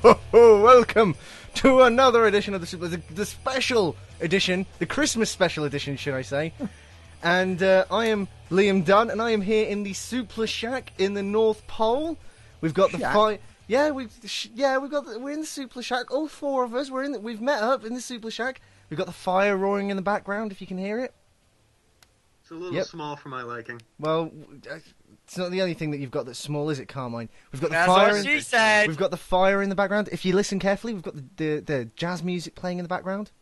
Welcome to another edition of the special edition, the Christmas special edition, should I say? And I am Liam Dunn, and I am here in the Suplah Shack in the North Pole. We've got the fire. Yeah, we're in the Suplah Shack. All four of us. We've met up in the Suplah Shack. We've got the fire roaring in the background, if you can hear it. It's a little small for my liking. Well, it's not the only thing that you've got that's small, is it, Carmine? We've got the That's fire. what she said. We've got the fire in the background. If you listen carefully, we've got the jazz music playing in the background.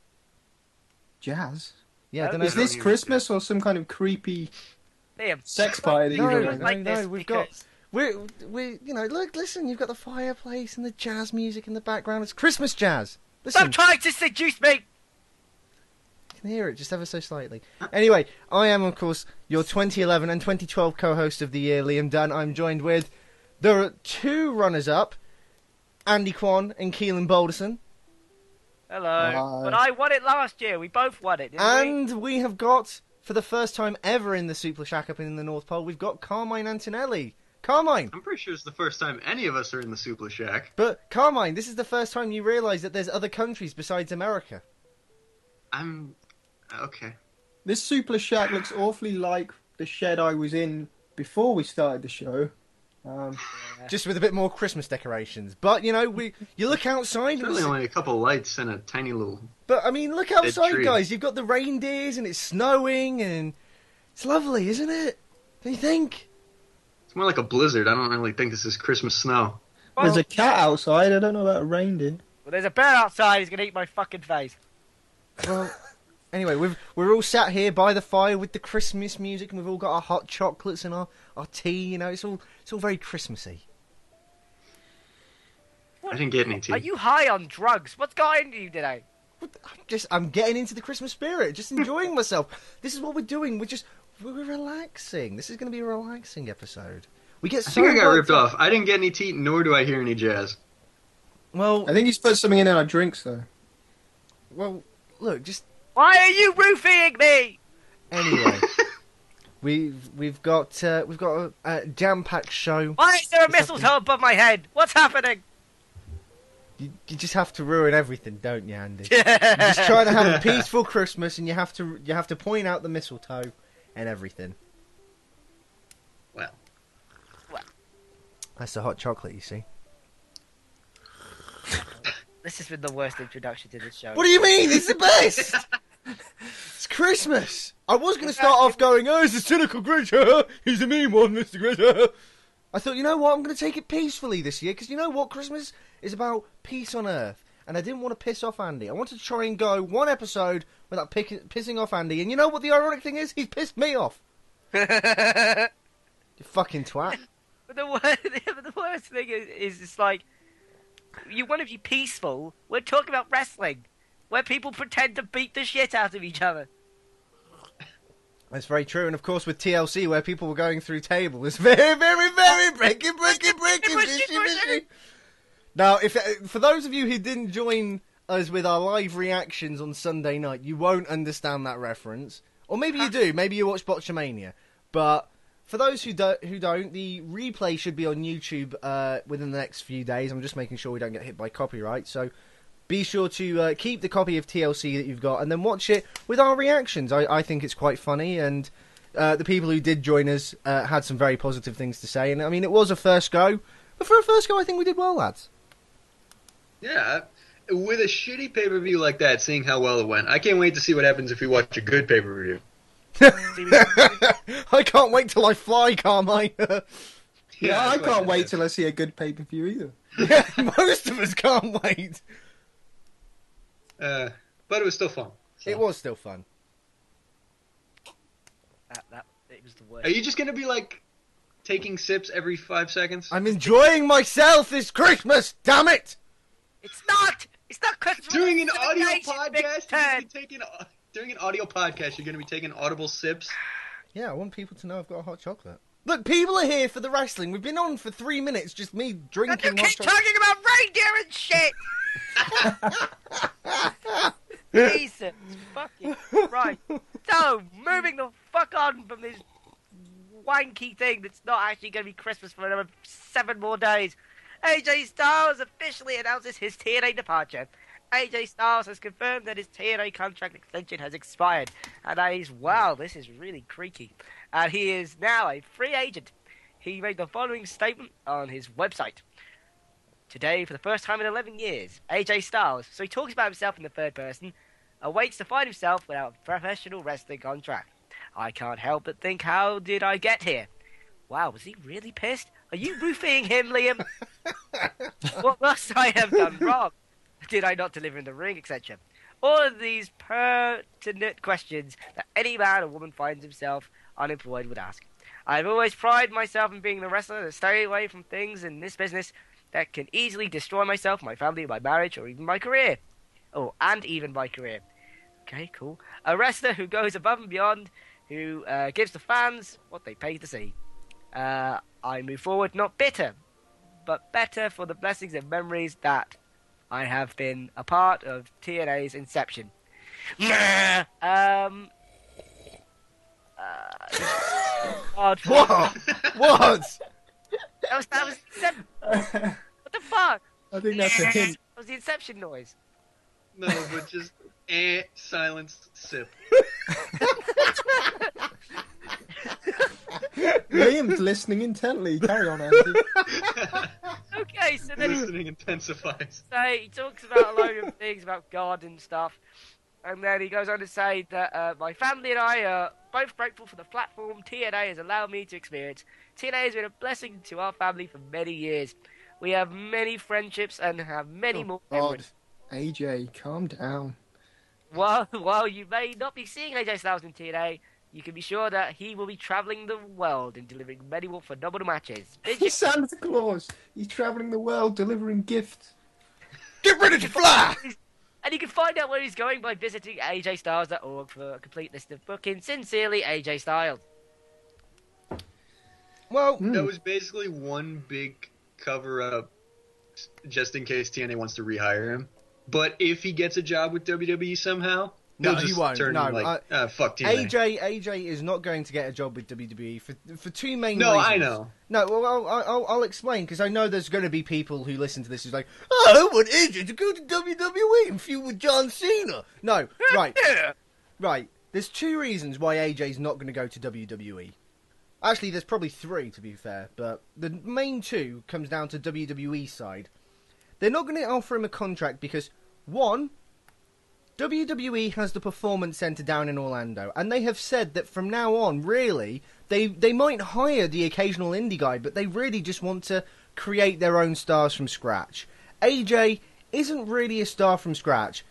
Jazz? Yeah, I don't know. Is this Christmas or some kind of creepy Liam, sex party? No, we've got. We look, listen. You've got the fireplace and the jazz music in the background. It's Christmas jazz. Listen. Stop trying to seduce me. Can hear it just ever so slightly. Anyway, I am, of course, your 2011 and 2012 co-host of the year, Liam Dunn. I'm joined with the two runners-up, Andy Kwan and Keelan Balderson. Hello. But I won it last year. We both won it, didn't we? And we have got, for the first time ever in the Suplah Shack up in the North Pole, we've got Carmine Antonelli. Carmine! I'm pretty sure it's the first time any of us are in the Suplah Shack. But, Carmine, this is the first time you realise that there's other countries besides America. Okay. This Suplah Shack looks awfully like the shed I was in before we started the show. Just with a bit more Christmas decorations. But, you look outside... It's really only a couple lights and a tiny little... But, I mean, look outside, guys. You've got the reindeers and it's snowing and... It's lovely, isn't it? Don't you think? It's more like a blizzard. I don't really think this is Christmas snow. Well, there's a cat outside. I don't know about a reindeer. Well, there's a bear outside. He's going to eat my fucking face. Well... Anyway, we're all sat here by the fire with the Christmas music, and we've all got our hot chocolates and our tea. It's all very Christmassy. I didn't get any tea. Are you high on drugs? What's going on you today? I'm getting into the Christmas spirit, just enjoying myself. This is what we're doing. We're relaxing. This is going to be a relaxing episode. I think I got ripped off. I didn't get any tea, nor do I hear any jazz. Well, I think he's put something in our drinks, though. Well, look, just. Why are you roofing me? Anyway, we've got a jam-packed show. Why is there a mistletoe above my head? What's happening? You just have to ruin everything, don't you, Andy? You're just trying to have a peaceful Christmas, and you have to point out the mistletoe and everything. Well, that's the hot chocolate, you see. This has been the worst introduction to this show. What do you mean? It's the best! It's Christmas! I was going to start off going, oh, he's a cynical Grinch, he's a mean one, Mr. Grinch. I thought, you know what, I'm going to take it peacefully this year, because you know what, Christmas is about peace on Earth. And I didn't want to piss off Andy. I wanted to try and go one episode without pissing off Andy. And you know what the ironic thing is? He's pissed me off. You fucking twat. But the worst thing is it's like, you want to be peaceful. We're talking about wrestling, where people pretend to beat the shit out of each other. That's very true, and of course with TLC, where people were going through tables, very, very, very breaking. Now, for those of you who didn't join us with our live reactions on Sunday night, you won't understand that reference, or maybe you do. Maybe you watch Botchamania, but. For those who don't, the replay should be on YouTube within the next few days. I'm just making sure we don't get hit by copyright. So be sure to keep the copy of TLC that you've got and then watch it with our reactions. I think it's quite funny, and the people who did join us had some very positive things to say. And I mean, it was a first go, but for a first go, I think we did well, lads. Yeah, with a shitty pay-per-view like that, seeing how well it went, I can't wait to see what happens if we watch a good pay-per-view. I can't wait till I fly, Carmine. Yeah, I can't wait till I see a good pay-per-view either. Yeah, most of us can't wait. But it was still fun. So. It was still fun. It was the worst. Are you just going to be, taking sips every 5 seconds? I'm enjoying myself this Christmas, damn it! It's not Christmas. During an audio podcast, During an audio podcast, you're going to be taking audible sips? Yeah, I want people to know I've got a hot chocolate. Look, people are here for the wrestling. We've been on for 3 minutes, just me drinking hot chocolate. You keep talking about reindeer and shit! Jesus fucking right. So, moving the fuck on from this wanky thing that's not actually going to be Christmas for another 7 more days. AJ Styles officially announces his TNA departure. AJ Styles has confirmed that his TNA contract extension has expired. And wow, this is really creaky. And he is now a free agent. He made the following statement on his website. Today, for the first time in 11 years, AJ Styles, so he talks about himself in the third person, awaits to find himself without a professional wrestling contract. I can't help but think, how did I get here? Wow, was he really pissed? Are you roofing him, Liam? What must I have done wrong? Did I not deliver in the ring, etc.? All of these pertinent questions that any man or woman finds himself unemployed would ask. I've always prided myself in being the wrestler that stay away from things in this business that can easily destroy myself, my family, my marriage, or even my career. Oh, and even my career. Okay, cool. A wrestler who goes above and beyond, who gives the fans what they pay to see. I move forward not bitter, but better for the blessings and memories that I have been a part of TNA's Inception. What? What? That was Inception. What the fuck? I think that's a hint. That was the Inception noise. No, but just silence, sip. Liam's listening intently. Carry on, Andy. Okay, so then Listening intensifies. he talks about a load of things about God and stuff, and then he goes on to say that my family and I are both grateful for the platform TNA has allowed me to experience. TNA has been a blessing to our family for many years. We have many friendships and have many more memories. AJ, calm down. While you may not be seeing AJ Styles in TNA, you can be sure that he will be traveling the world and delivering many more phenomenal matches. He's Santa Claus. He's traveling the world delivering gifts. Get ready to fly! And you can find out where he's going by visiting ajstyles.org for a complete list of bookings. Sincerely, AJ Styles. Well, That was basically one big cover-up just in case TNA wants to rehire him. But if he gets a job with WWE somehow, no, he'll just he won't. turn No, like, fuck TNA. AJ is not going to get a job with WWE for two main No, reasons. I know. No, well, I'll explain, because I know there's going to be people who listen to this who's like, oh, I want AJ to go to WWE and feud with John Cena. No, right. Right. There's two reasons why AJ's not going to go to WWE. Actually, there's probably three, to be fair, but the main two comes down to WWE side. They're not going to offer him a contract because, one, WWE has the Performance Center down in Orlando, and they have said that from now on, really, they might hire the occasional indie guy, but they really just want to create their own stars from scratch. AJ isn't really a star from scratch.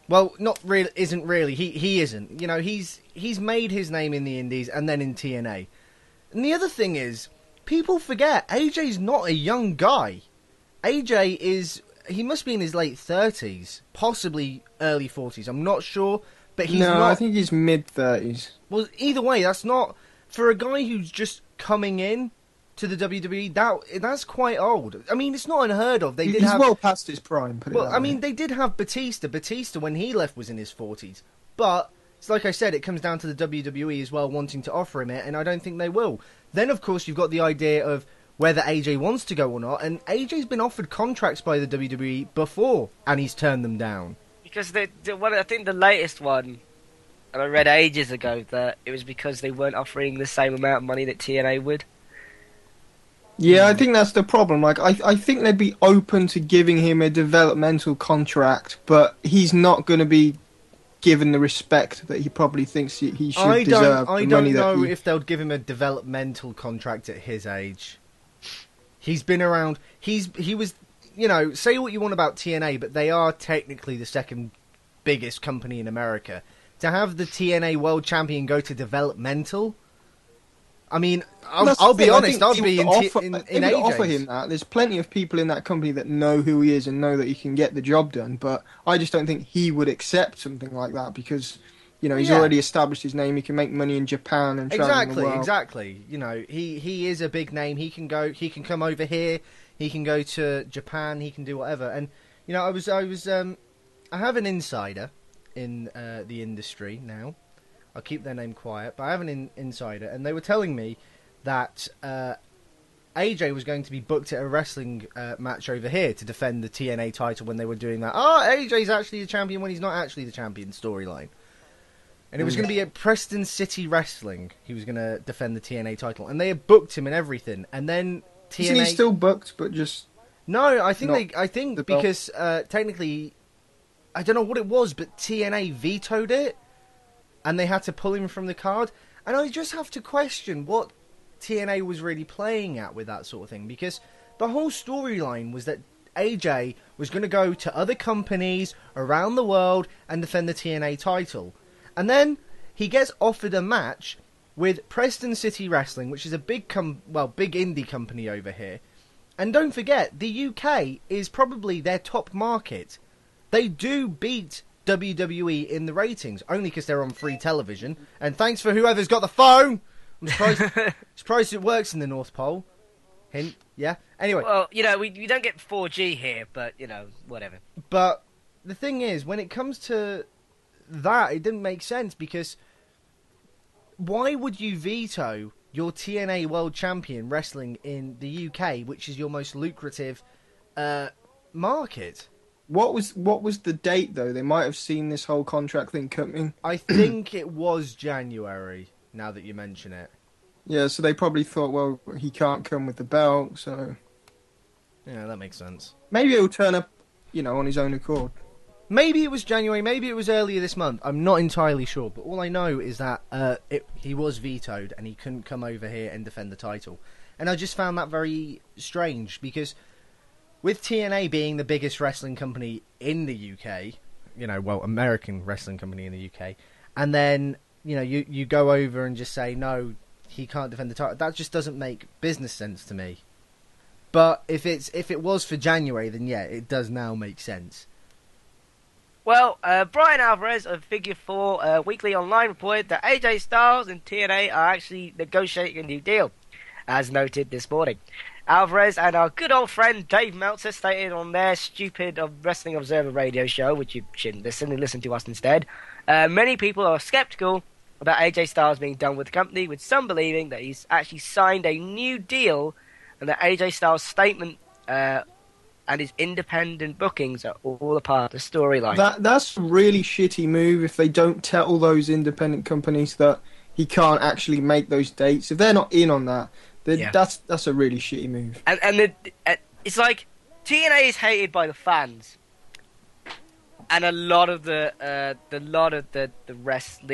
Well, isn't really. He isn't. You know, he's made his name in the indies and then in TNA. And the other thing is, people forget, AJ's not a young guy. AJ he must be in his late 30s, possibly early 40s. I'm not sure, but he's not... No, I think he's mid-30s. Well, either way, that's not... For a guy who's just coming in to the WWE, that's quite old. I mean, it's not unheard of. He's well past his prime, put it that way. I mean, they did have Batista. Batista, when he left, was in his 40s. But, it's like I said, it comes down to the WWE as well wanting to offer him it, and I don't think they will. Then, of course, you've got the idea of whether AJ wants to go or not, and AJ's been offered contracts by the WWE before, and he's turned them down. Because I think the latest one, and I read ages ago, that it was because they weren't offering the same amount of money that TNA would. Yeah, I think that's the problem. Like, I think they'd be open to giving him a developmental contract, but he's not going to be given the respect that he probably thinks he should deserve. I don't know if they'll give him a developmental contract at his age. He's been around. He was, you know, say what you want about TNA, but they are technically the second biggest company in America. To have the TNA World Champion go to developmental, I mean, I'll be honest, I'd be in offer him that. There's plenty of people in that company that know who he is and know that he can get the job done, but I just don't think he would accept something like that because, you know, he's already established his name. He can make money in Japan and travel the world. Exactly. You know, he is a big name. He can come over here. He can go to Japan. He can do whatever. And you know, I have an insider in the industry now. I'll keep their name quiet, but I have an insider, and they were telling me that AJ was going to be booked at a wrestling match over here to defend the TNA title when they were doing that. Oh, AJ's actually the champion when he's not actually the champion storyline. And it was going to be at Preston City Wrestling. He was going to defend the TNA title. And they had booked him and everything. And then TNA... Isn't he still booked, but just... No, I think because technically... I don't know what it was, but TNA vetoed it. And they had to pull him from the card. And I just have to question what TNA was really playing at with that sort of thing. Because the whole storyline was that AJ was going to go to other companies around the world and defend the TNA title. And then he gets offered a match with Preston City Wrestling, which is a big indie company over here. And don't forget, the UK is probably their top market. They do beat WWE in the ratings, only because they're on free television. And thanks for whoever's got the phone. I'm surprised it works in the North Pole. Hint, yeah. Anyway. Well, we don't get 4G here, but, whatever. But the thing is, when it comes to that, it didn't make sense, because why would you veto your TNA World Champion wrestling in the UK, which is your most lucrative market? What was the date, though? They might have seen this whole contract thing coming. I think it was January, now that you mention it. Yeah, so they probably thought, well, he can't come with the belt, so... Yeah, that makes sense. Maybe he'll turn up, on his own accord. Maybe it was January, maybe it was earlier this month. I'm not entirely sure, but all I know is that he was vetoed and he couldn't come over here and defend the title. And I just found that very strange, because with TNA being the biggest wrestling company in the UK, American wrestling company in the UK, and then, you go over and just say, no, he can't defend the title, that just doesn't make business sense to me. But if it was for January, then yeah, it does now make sense. Well, Brian Alvarez of Figure 4 Weekly Online reported that AJ Styles and TNA are actually negotiating a new deal, as noted this morning. Alvarez and our good old friend Dave Meltzer stated on their stupid Wrestling Observer radio show, which you shouldn't listen to us instead, many people are skeptical about AJ Styles being done with the company, with some believing that he's actually signed a new deal and that AJ Styles' statement and his independent bookings are all a part of the storyline. That's a really shitty move if they don't tell those independent companies that he can't actually make those dates. If they're not in on that, that's a really shitty move. And it's like TNA is hated by the fans, and a lot of the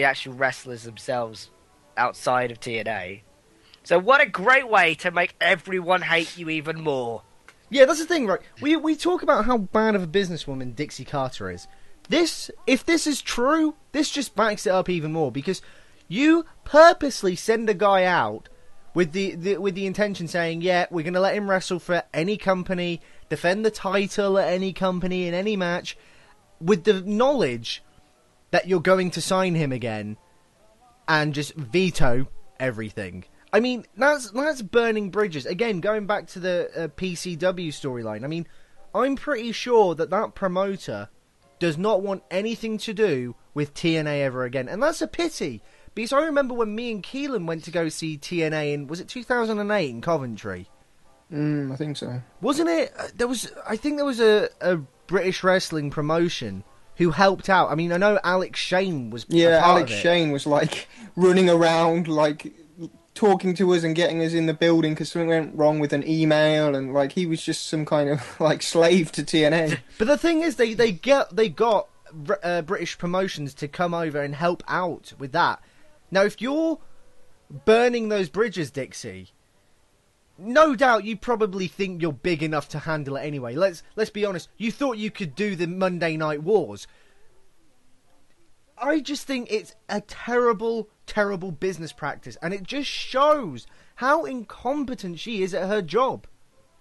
actual wrestlers themselves outside of TNA. So what a great way to make everyone hate you even more. Yeah, that's the thing, right? We talk about how bad of a businesswoman Dixie Carter is. If this is true, this just backs it up even more, because you purposely send a guy out with the intention saying, yeah, we're going to let him wrestle for any company, defend the title at any company in any match, with the knowledge that you're going to sign him again and just veto everything. I mean, that's burning bridges. Again, going back to the PCW storyline, I mean, I'm pretty sure that promoter does not want anything to do with TNA ever again. And that's a pity, because I remember when me and Keelan went to go see TNA in, was it 2008 in Coventry? I think so. Wasn't it? I think there was a British wrestling promotion who helped out. I mean, I know Alex Shane was a part Alex of it. Shane was, running around, talking to us and getting us in the building because something went wrong with an email, and he was just some kind of slave to TNA. But the thing is, they got British promotions to come over and help out with that. Now, if you're burning those bridges, Dixie, no doubt you probably think you're big enough to handle it anyway. Let's be honest. You thought you could do the Monday Night Wars. I just think it's a terrible, terrible business practice, and it just shows how incompetent she is at her job.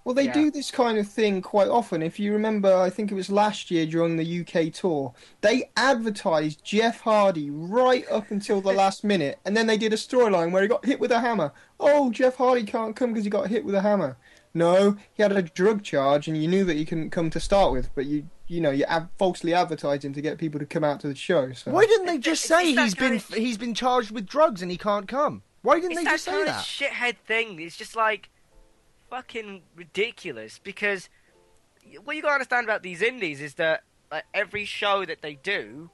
Well, they do this kind of thing quite often. If you remember, I think it was last year during the UK tour, they advertised Jeff Hardy right up until the last minute, and then they did a storyline where he got hit with a hammer. Oh, Jeff Hardy can't come because he got hit with a hammer. No, he had a drug charge, and you knew that he couldn't come to start with, but you falsely advertised him to get people to come out to the show. So. Why didn't they just say he's been charged with drugs and he can't come? Why didn't they just say that? It's that kind of shithead thing. It's just like, fucking ridiculous because what you gotta understand about these indies is that every show that they do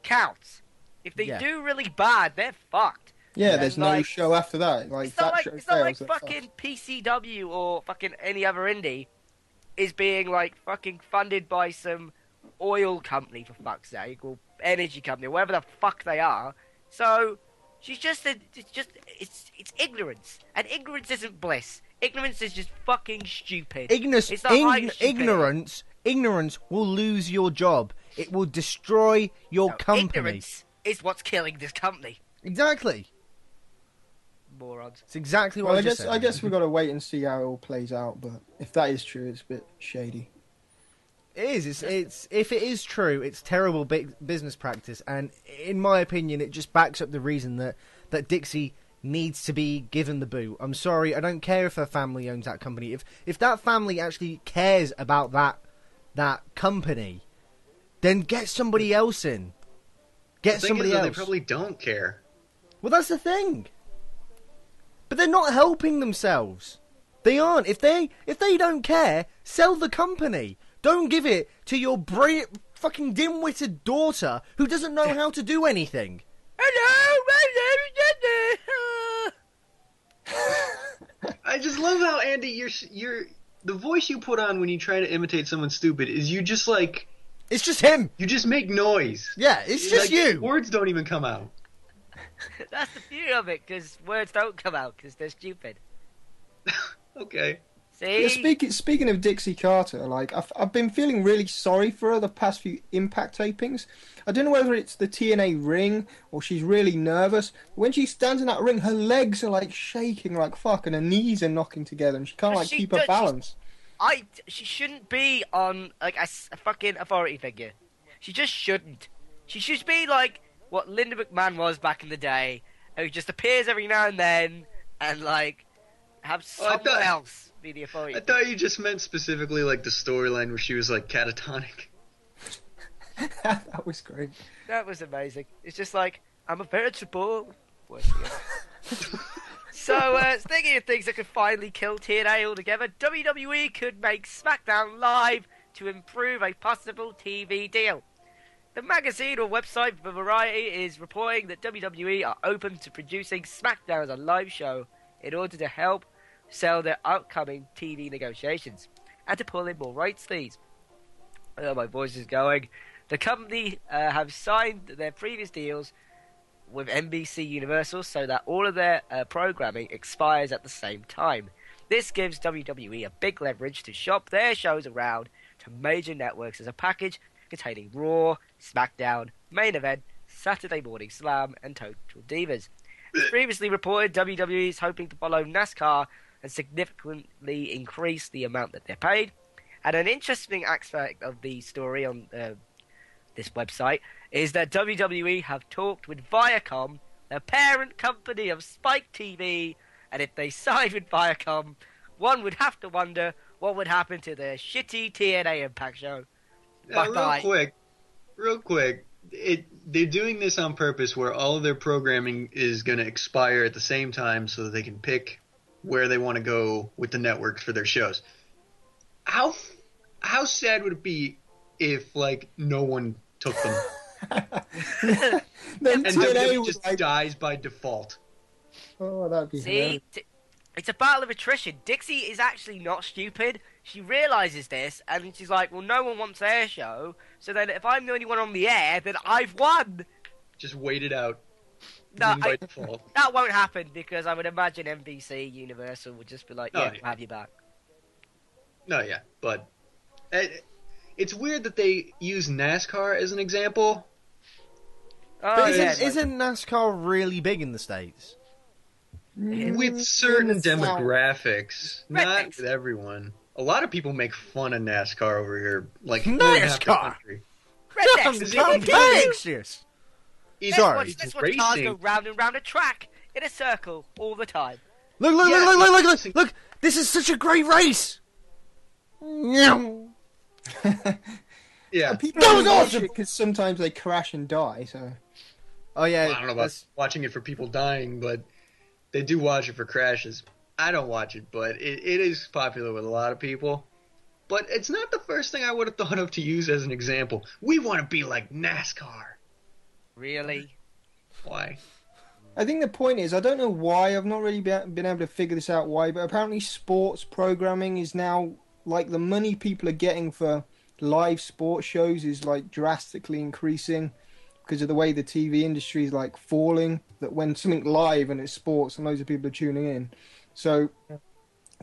counts. If they do really bad, they're fucked. Yeah, there's no show after that. It's not like fucking PCW or fucking any other indie is being like fucking funded by some oil company for fuck's sake or energy company, or whatever the fuck they are. So she's just it's ignorance, and ignorance isn't bliss. Ignorance is just fucking stupid. Ignorance will lose your job. It will destroy your company. Ignorance is what's killing this company. Exactly. Morons. It's exactly what I said. I guess we've got to wait and see how it all plays out. But if that is true, it's a bit shady. It is. It's if it is true, it's terrible business practice, and in my opinion, it just backs up the reason that Dixie needs to be given the boot. I'm sorry, I don't care if her family owns that company. If that family actually cares about that company, then get somebody else in. Get somebody else. They probably don't care. Well, that's the thing. But they're not helping themselves. They aren't. If they don't care, sell the company. Don't give it to your fucking dim-witted daughter who doesn't know how to do anything. Hello, I just love how, Andy, you're the voice you put on when you try to imitate someone stupid is you just like... It's just him. You just make noise. Yeah, it's just you. Words don't even come out. That's the beauty of it, because words don't come out because they're stupid. Okay. See? Yeah, speaking of Dixie Carter, like I've been feeling really sorry for her the past few Impact tapings. I don't know whether it's the TNA ring or she's really nervous. When she stands in that ring, her legs are like shaking like fuck, and her knees are knocking together, and she can't keep her balance. She shouldn't be on like a fucking authority figure. She just shouldn't. She should be like what Linda McMahon was back in the day, who just appears every now and then and like have someone else be the authority. I thought you just meant specifically like the storyline where she was like catatonic. That was great. That was amazing. It's just like, I'm a vegetable. So, thinking of things that could finally kill TNA altogether, WWE could make SmackDown live to improve a possible TV deal. The magazine or website for Variety is reporting that WWE are open to producing SmackDown as a live show in order to help sell their upcoming TV negotiations and to pull in more rights fees. Oh, my voice is going. The company have signed their previous deals with NBC Universal so that all of their programming expires at the same time. This gives WWE a big leverage to shop their shows around to major networks as a package containing Raw, SmackDown, Main Event, Saturday Morning Slam, and Total Divas. As previously reported, WWE is hoping to follow NASCAR and significantly increase the amount that they're paid. And an interesting aspect of the story on this website is that WWE have talked with Viacom, the parent company of Spike TV, and if they side with Viacom, one would have to wonder what would happen to their shitty TNA Impact show. Real quick, they're doing this on purpose where all of their programming is going to expire at the same time so that they can pick where they want to go with the networks for their shows. How sad would it be if, like, no one took them? Then and WWE just dies by default. Oh, that'd be hilarious. It's a battle of attrition. Dixie is actually not stupid. She realises this, and she's like, well, no one wants their show, so then if I'm the only one on the air, then I've won. Just wait it out. No, by default. That won't happen, because I would imagine NBC Universal would just be like, we'll have you back. No, yeah, but it's weird that they use NASCAR as an example. Oh, isn't NASCAR really big in the States? With certain demographics, not with everyone. A lot of people make fun of NASCAR over here, like NASCAR. Rednecks. Sorry, that's what cars go round and round a track in a circle all the time. Look! This is such a great race. Yeah, people that was awesome because sometimes they crash and die. So, oh yeah, well, I don't know about watching it for people dying, but they do watch it for crashes. I don't watch it, but it is popular with a lot of people. But it's not the first thing I would have thought of to use as an example. We want to be like NASCAR. Really? Why? I think the point is, I don't know why, I've not really been able to figure this out why, but apparently sports programming is now, like, the money people are getting for live sports shows is, like, drastically increasing because of the way the TV industry is, like, falling, that when something live and it's sports and loads of people are tuning in. So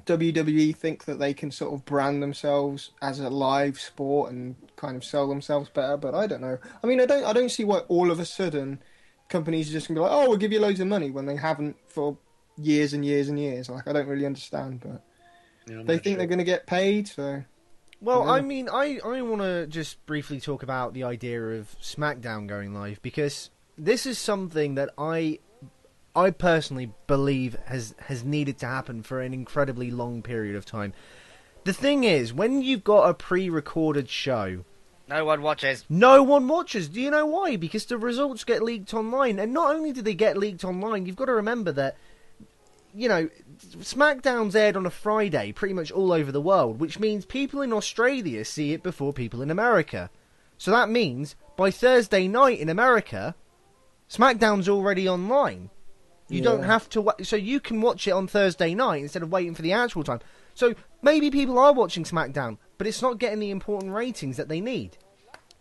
WWE think that they can sort of brand themselves as a live sport and kind of sell themselves better, but I don't know. I mean, I don't see why all of a sudden companies are just gonna be like, oh, we'll give you loads of money when they haven't for years and years and years. Like, I don't really understand, but they think they're gonna get paid, so. Well, I mean, I want to just briefly talk about the idea of SmackDown going live, because this is something that I personally believe has needed to happen for an incredibly long period of time. The thing is, when you've got a pre-recorded show, no one watches. No one watches. Do you know why? Because the results get leaked online, and not only do they get leaked online, you've got to remember that, you know, SmackDown's aired on a Friday pretty much all over the world, which means people in Australia see it before people in America. So that means by Thursday night in America, SmackDown's already online. You don't have to so you can watch it on Thursday night instead of waiting for the actual time. So maybe people are watching SmackDown, but it's not getting the important ratings that they need.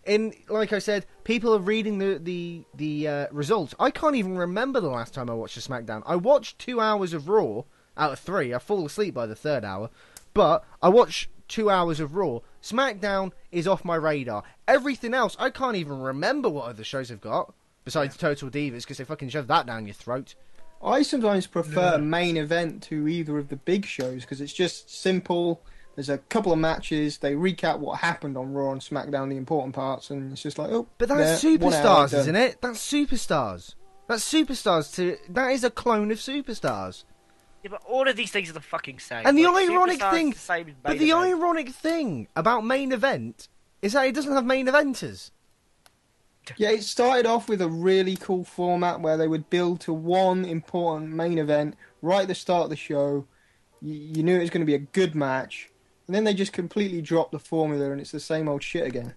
And like I said, people are reading the results. I can't even remember the last time I watched a SmackDown. I watched 2 hours of Raw out of 3. I fall asleep by the third hour, but I watched 2 hours of Raw. SmackDown is off my radar. Everything else, I can't even remember what other shows have got besides Total Divas, because they fucking shove that down your throat. I sometimes prefer main event to either of the big shows because it's just simple. There's a couple of matches. They recap what happened on Raw and SmackDown, the important parts, and it's just like, oh. But that's Superstars, isn't it? That's Superstars. That is a clone of Superstars. Yeah, but all of these things are the fucking same. And the like, ironic thing, the ironic thing about main event is that it doesn't have main eventers. Yeah, it started off with a really cool format where they would build to one important main event right at the start of the show. You knew it was going to be a good match, and then they just completely dropped the formula, and it's the same old shit again.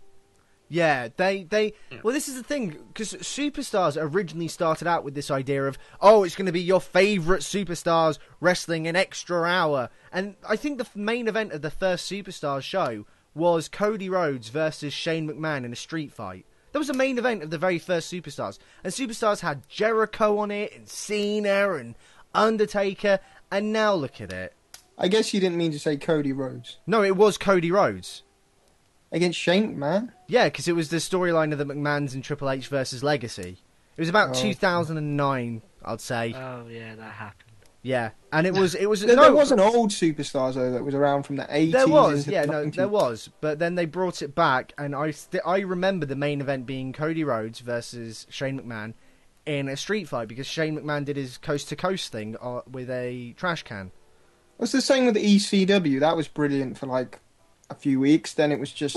Yeah, well, this is the thing, because Superstars originally started out with this idea of, oh, it's going to be your favourite superstars wrestling an extra hour. And I think the main event of the first Superstars show was Cody Rhodes versus Shane McMahon in a street fight. That was the main event of the very first Superstars. And Superstars had Jericho on it, and Cena, and Undertaker, and now look at it. I guess you didn't mean to say Cody Rhodes. No, it was Cody Rhodes. Against Shane McMahon? Yeah, because it was the storyline of the McMahons and Triple H versus Legacy. It was about 2009, I'd say. Oh, yeah, that happened. Yeah, and it was there was an old Superstars though that was around from the 80s. There was, there was, but then they brought it back, and I remember the main event being Cody Rhodes versus Shane McMahon in a street fight because Shane McMahon did his coast to coast thing with a trash can. It's the same with the ECW. That was brilliant for like a few weeks. Then it was just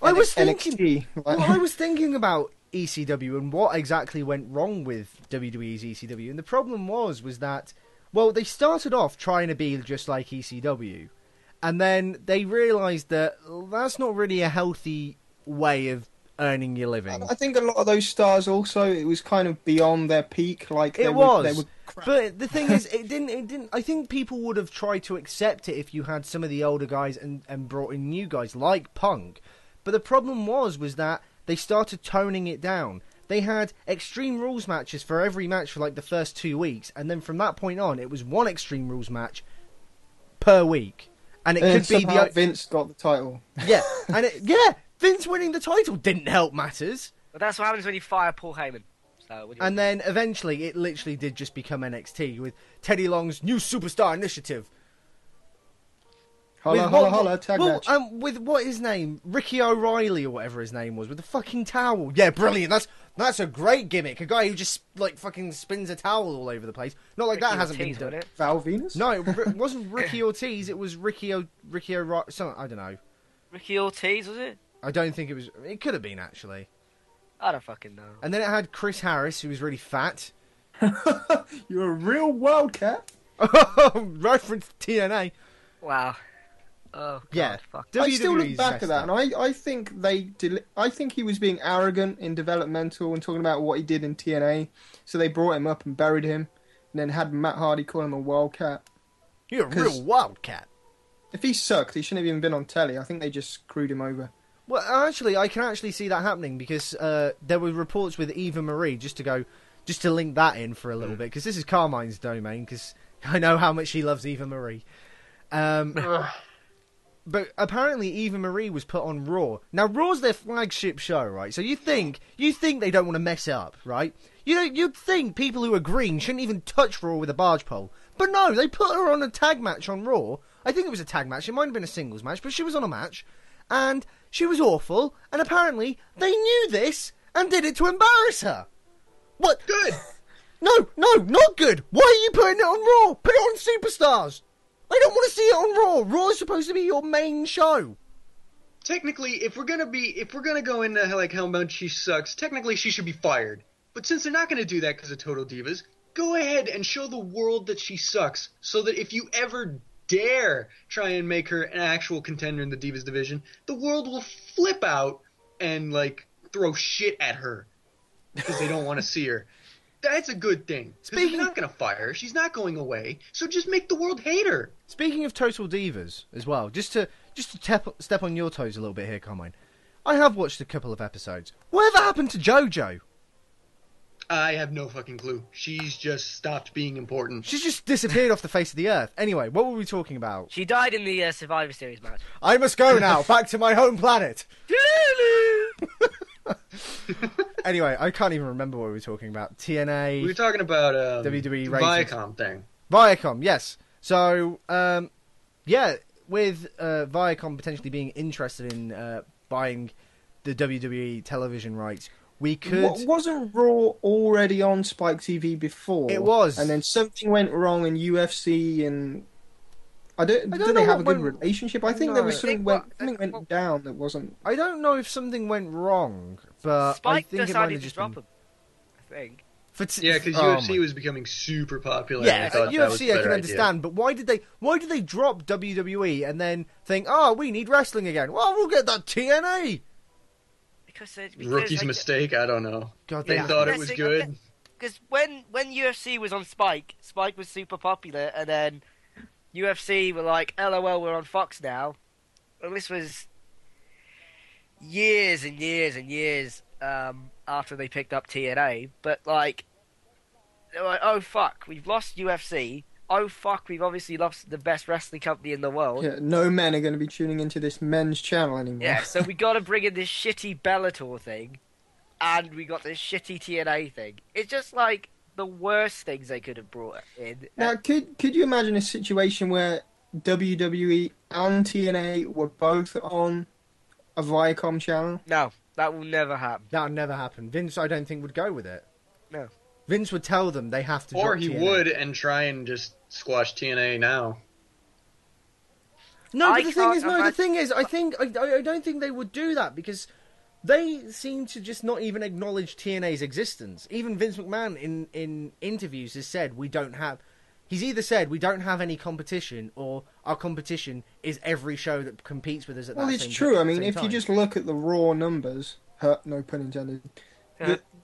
I was thinking about ECW and what exactly went wrong with WWE's ECW, and the problem was that. Well, they started off trying to be just like ECW, and then they realised that that's not really a healthy way of earning your living. I think a lot of those stars also, it was kind of beyond their peak. Like they were crap. But the thing is, it didn't. I think people would have tried to accept it if you had some of the older guys and brought in new guys like Punk. But the problem was that they started toning it down. They had Extreme Rules matches for every match for like the first 2 weeks, and then from that point on, it was one Extreme Rules match per week, and it could be Vince got the title. Yeah, and Vince winning the title didn't help matters. But that's what happens when you fire Paul Heyman. So, and then eventually, it literally did just become NXT with Teddy Long's new Superstar Initiative. Holla, tag match. With what his name, Ricky O'Reilly or whatever his name was, with the fucking towel. Yeah, brilliant. That's a great gimmick. A guy who just like fucking spins a towel all over the place. Not like Ricky that hasn't Ortiz, been done. Val Venus? No, it wasn't Ricky Ortiz. It was Ricky O'Reilly. I don't know. Ricky Ortiz, was it? I don't think it was. It could have been actually. I don't fucking know. And then it had Chris Harris, who was really fat. You're a real wildcat. Reference to TNA. Wow. Oh, God, Yeah. fuck. I still look WWE's back at that, messed and I think I think he was being arrogant in developmental and talking about what he did in TNA. So they brought him up and buried him, and then had Matt Hardy call him a wildcat. You're a real wildcat. If he sucked, he shouldn't have even been on telly. I think they just screwed him over. Well, actually, I can actually see that happening because there were reports with Eva Marie, just to link that in for a little bit, because this is Carmine's domain, because I know how much she loves Eva Marie. But apparently Eva Marie was put on Raw. Now, Raw's their flagship show, right? So you think they don't want to mess it up, right? You'd think people who are green shouldn't even touch Raw with a barge pole. But no, they put her on a tag match on Raw. I think it was a tag match. It might have been a singles match, but she was on a match. And she was awful. And apparently they knew this and did it to embarrass her. What? Good. No, not good. Why are you putting it on Raw? Put it on Superstars. I don't want to see it on Raw. Raw is supposed to be your main show. Technically, if we're gonna go into like how much she sucks, technically she should be fired. But since they're not gonna do that because of Total Divas, go ahead and show the world that she sucks, so that if you ever dare try and make her an actual contender in the Divas division, the world will flip out and like throw shit at her because they don't want to see her. That's a good thing. Because you're not going to fire her. She's not going away. So just make the world hate her. Speaking of Total Divas as well, just to step on your toes a little bit here, Carmine. I have watched a couple of episodes. Whatever happened to JoJo? I have no fucking clue. She's just stopped being important. She's just disappeared off the face of the earth. Anyway, what were we talking about? She died in the Survivor Series match. I must go now, back to my home planet. Anyway, I can't even remember what we were talking about. TNA. We were talking about WWE Viacom thing. Viacom, yes. So, with Viacom potentially being interested in buying the WWE television rights, we could... Wasn't Raw already on Spike TV before? It was. And then something went wrong in UFC and... Do they have a good relationship? I think there was something went down that wasn't... I don't know if something went wrong, but Spike I think it might have just drop been... him, I think. Yeah, because UFC was becoming super popular. Yeah, and UFC I can understand, but why did they drop WWE and then think, we need wrestling again? Well, we'll get that TNA. Because Rookie's mistake. I don't know. God, they thought it was good. Because when UFC was on Spike was super popular, and then UFC were like, LOL, we're on Fox now. Well, this was years and years and years after they picked up TNA, but like, they were like, oh fuck, we've lost UFC. Oh fuck, we've obviously lost the best wrestling company in the world. Yeah, no men are going to be tuning into this men's channel anymore. Yeah, so we got to bring in this shitty Bellator thing, and we got this shitty TNA thing. It's just like the worst things they could have brought in. Now, could you imagine a situation where WWE and TNA were both on a Viacom channel? No, that will never happen. That would never happen. Vince, I don't think, would go with it. No. Vince would tell them they have to Or drop he TNA. would and try and just squash TNA now. No, but the thing is, I don't think they would do that because they seem to just not even acknowledge TNA's existence. Even Vince McMahon in interviews has said he's either said we don't have any competition or our competition is every show that competes with us at that same time. Well, it's true. I mean, if you just look at the Raw numbers, no pun intended,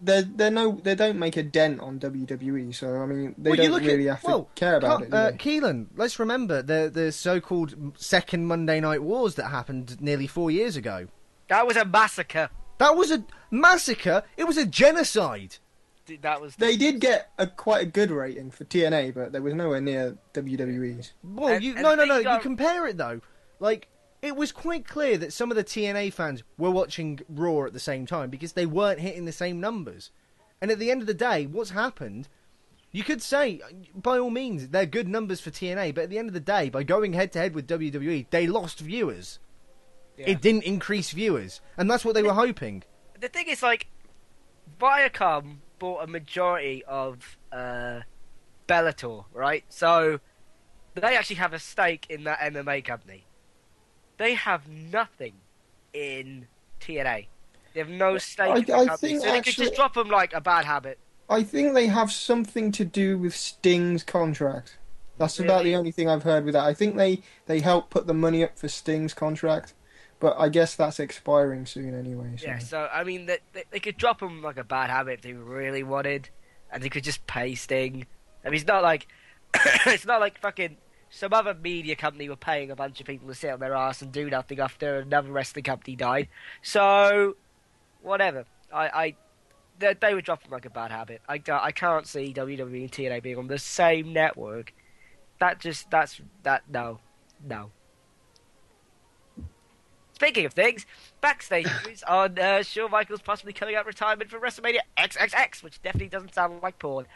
they don't make a dent on WWE, so I mean they don't really have to care about it. Keelan, let's remember the so-called second Monday Night Wars that happened nearly 4 years ago. That was a massacre. That was a massacre. It was a genocide. They did get quite a good rating for TNA, but there was nowhere near WWE's. Well, you compare it though. Like, it was quite clear that some of the TNA fans were watching Raw at the same time because they weren't hitting the same numbers. And at the end of the day, what's happened, you could say, by all means, they're good numbers for TNA, but at the end of the day, by going head-to-head with WWE, they lost viewers. Yeah. It didn't increase viewers. And that's what they were hoping. The thing is, like, Viacom bought a majority of Bellator, right? So, they actually have a stake in that MMA company. They have nothing in TNA. They have no stake in the company. So they could just drop them like a bad habit. I think they have something to do with Sting's contract. That's about the only thing I've heard with that. I think they helped put the money up for Sting's contract, but I guess that's expiring soon anyway. So. Yeah, so I mean, they could drop him like a bad habit if they really wanted, and they could just pay Sting. I mean, it's not like it's not like fucking some other media company were paying a bunch of people to sit on their ass and do nothing after another wrestling company died. So whatever, they would drop him like a bad habit. I can't see WWE and TNA being on the same network. No. Speaking of things, backstage news on Shawn Michaels possibly coming out of retirement for WrestleMania XXX, which definitely doesn't sound like porn.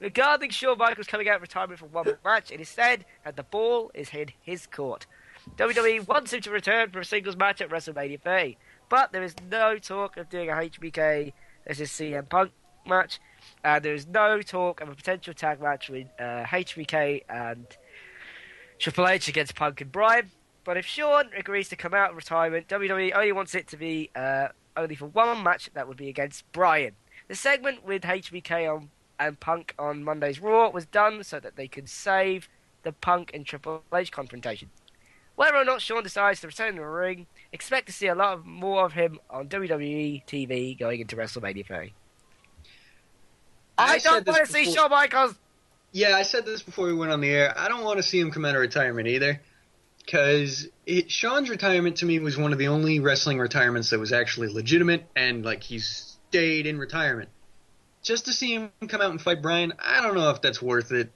Regarding Shawn Michaels coming out of retirement for one more match, it is said that the ball is in his court. WWE wants him to return for a singles match at WrestleMania 30, but there is no talk of doing a HBK versus CM Punk match, and there is no talk of a potential tag match with HBK and Triple H against Punk and Bryan. But if Shawn agrees to come out of retirement, WWE only wants it to be only for one match, that would be against Bryan. The segment with HBK and Punk on Monday's Raw was done so that they could save the Punk and Triple H confrontation. Whether or not Shawn decides to return to the ring, expect to see a lot more of him on WWE TV going into WrestleMania 30. I don't want to see Shawn Michaels! Yeah, I said this before we went on the air. I don't want to see him come out of retirement either. Because Shawn's retirement to me was one of the only wrestling retirements that was actually legitimate and like he stayed in retirement. Just to see him come out and fight Bryan, I don't know if that's worth it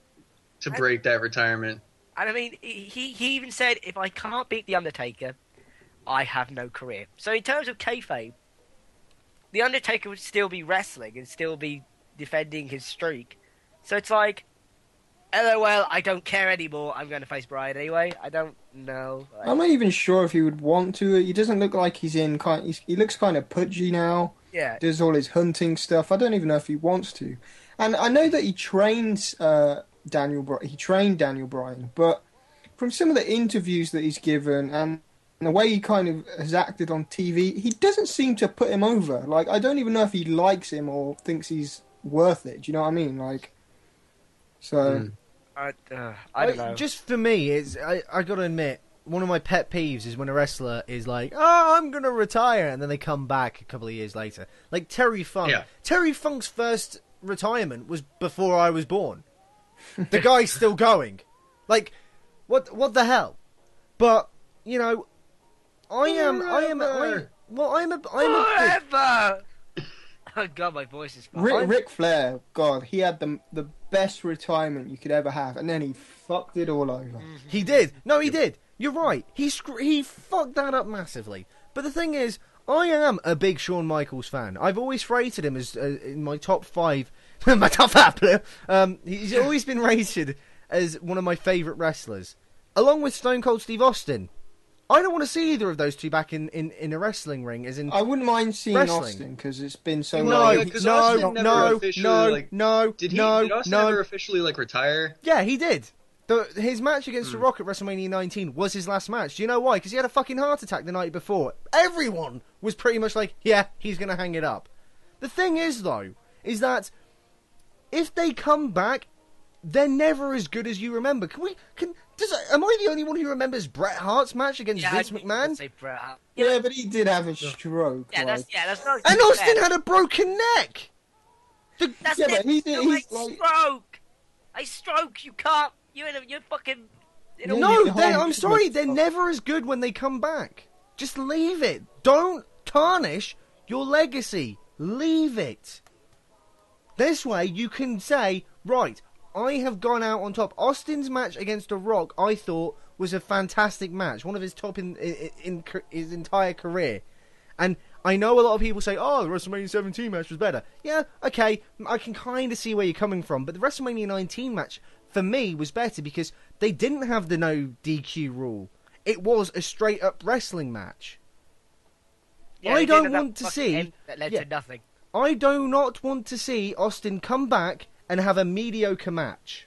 to break that retirement. And I mean, he even said, if I can't beat The Undertaker, I have no career. So in terms of kayfabe, The Undertaker would still be wrestling and still be defending his streak. So it's like, LOL, I don't care anymore. I'm going to face Bryan anyway. I don't know. I'm not even sure if he would want to. He doesn't look like he's in he looks kind of pudgy now. Yeah. Does all his hunting stuff. I don't even know if he wants to. And I know that he trains Daniel Bryan, but from some of the interviews that he's given and the way he kind of has acted on TV, he doesn't seem to put him over. Like, I don't even know if he likes him or thinks he's worth it. Do you know what I mean? Like, so... I don't know. Just for me, I got to admit, one of my pet peeves is when a wrestler is like, "Oh, I'm gonna retire," and then they come back a couple of years later. Like Terry Funk. Yeah. Terry Funk's first retirement was before I was born. The guy's still going. Like, what the hell? But you know, I'm a Oh god, my voice is fine. Ric Flair, God, he had the best retirement you could ever have, and then he fucked it all over. He did. No, he did. You're right. He fucked that up massively. But the thing is, I am a big Shawn Michaels fan. I've always rated him as in my top 5, my top 5 player. He's always been rated as one of my favourite wrestlers, along with Stone Cold Steve Austin. I don't want to see either of those two back in a wrestling ring. As in, I wouldn't mind seeing wrestling. Austin because it's been so No, long. Did Austin no. never officially like retire? Yeah, he did. His match against The Rock at WrestleMania 19 was his last match. Do you know why? Because he had a fucking heart attack the night before. Everyone was pretty much like, yeah, he's going to hang it up. The thing is, though, is that if they come back, they're never as good as you remember. Am I the only one who remembers Bret Hart's match against Vince McMahon? Say Bret Hart. Yeah, but he did have a stroke. Yeah, like. that's not. And Austin had a broken neck. That's but he's like... stroke. A stroke. You can't. You're fucking. I'm sorry. They're never as good when they come back. Just leave it. Don't tarnish your legacy. Leave it. This way, you can say, right, I have gone out on top. Austin's match against The Rock, I thought, was a fantastic match. One of his top in his entire career. And I know a lot of people say, oh, the WrestleMania 17 match was better. Yeah, okay, I can kind of see where you're coming from. But the WrestleMania 19 match, for me, was better because they didn't have the no DQ rule. It was a straight-up wrestling match. Yeah, I don't want to see... That led to nothing. I do not want to see Austin come back and have a mediocre match.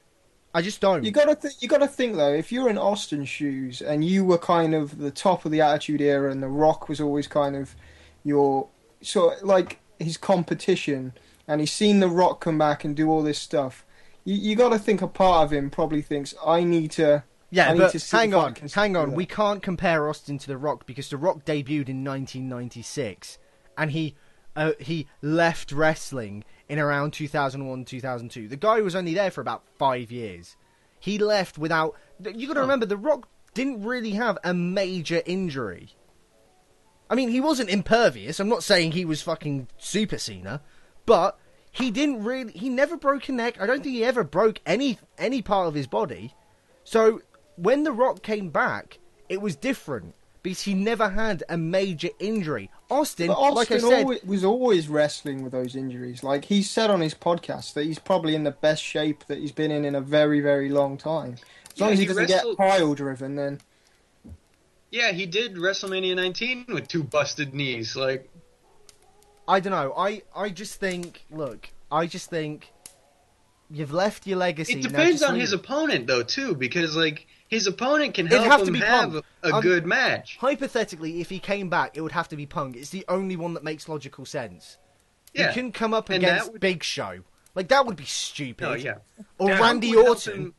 I just don't. You gotta think though. If you're in Austin's shoes and you were kind of the top of the Attitude Era, and The Rock was always kind of your sort of like his competition, and he's seen The Rock come back and do all this stuff, You got to think a part of him probably thinks, I need to... Yeah, I need but to see hang if I on, can hang do on. that. We can't compare Austin to The Rock because The Rock debuted in 1996, and he left wrestling in around 2001, 2002. The guy was only there for about 5 years. He left without... You got to remember, The Rock didn't really have a major injury. I mean, he wasn't impervious. I'm not saying he was fucking Super Cena, but he didn't really... He never broke a neck. I don't think he ever broke any part of his body. So when The Rock came back, it was different because he never had a major injury. Austin, like I said... was always wrestling with those injuries. Like, he said on his podcast that he's probably in the best shape that he's been in a very, very long time. As long as he doesn't get pile-driven, then... Yeah, he did WrestleMania 19 with 2 busted knees. Like, I don't know. I just think... Look, I just think... You've left your legacy. It depends on his opponent, though, too, because, like, his opponent can help him have a good match. Hypothetically, if he came back, it would have to be Punk. It's the only one that makes logical sense. Yeah. You can come up against Big Show. Like, that would be stupid. Oh, yeah. Or Randy Orton.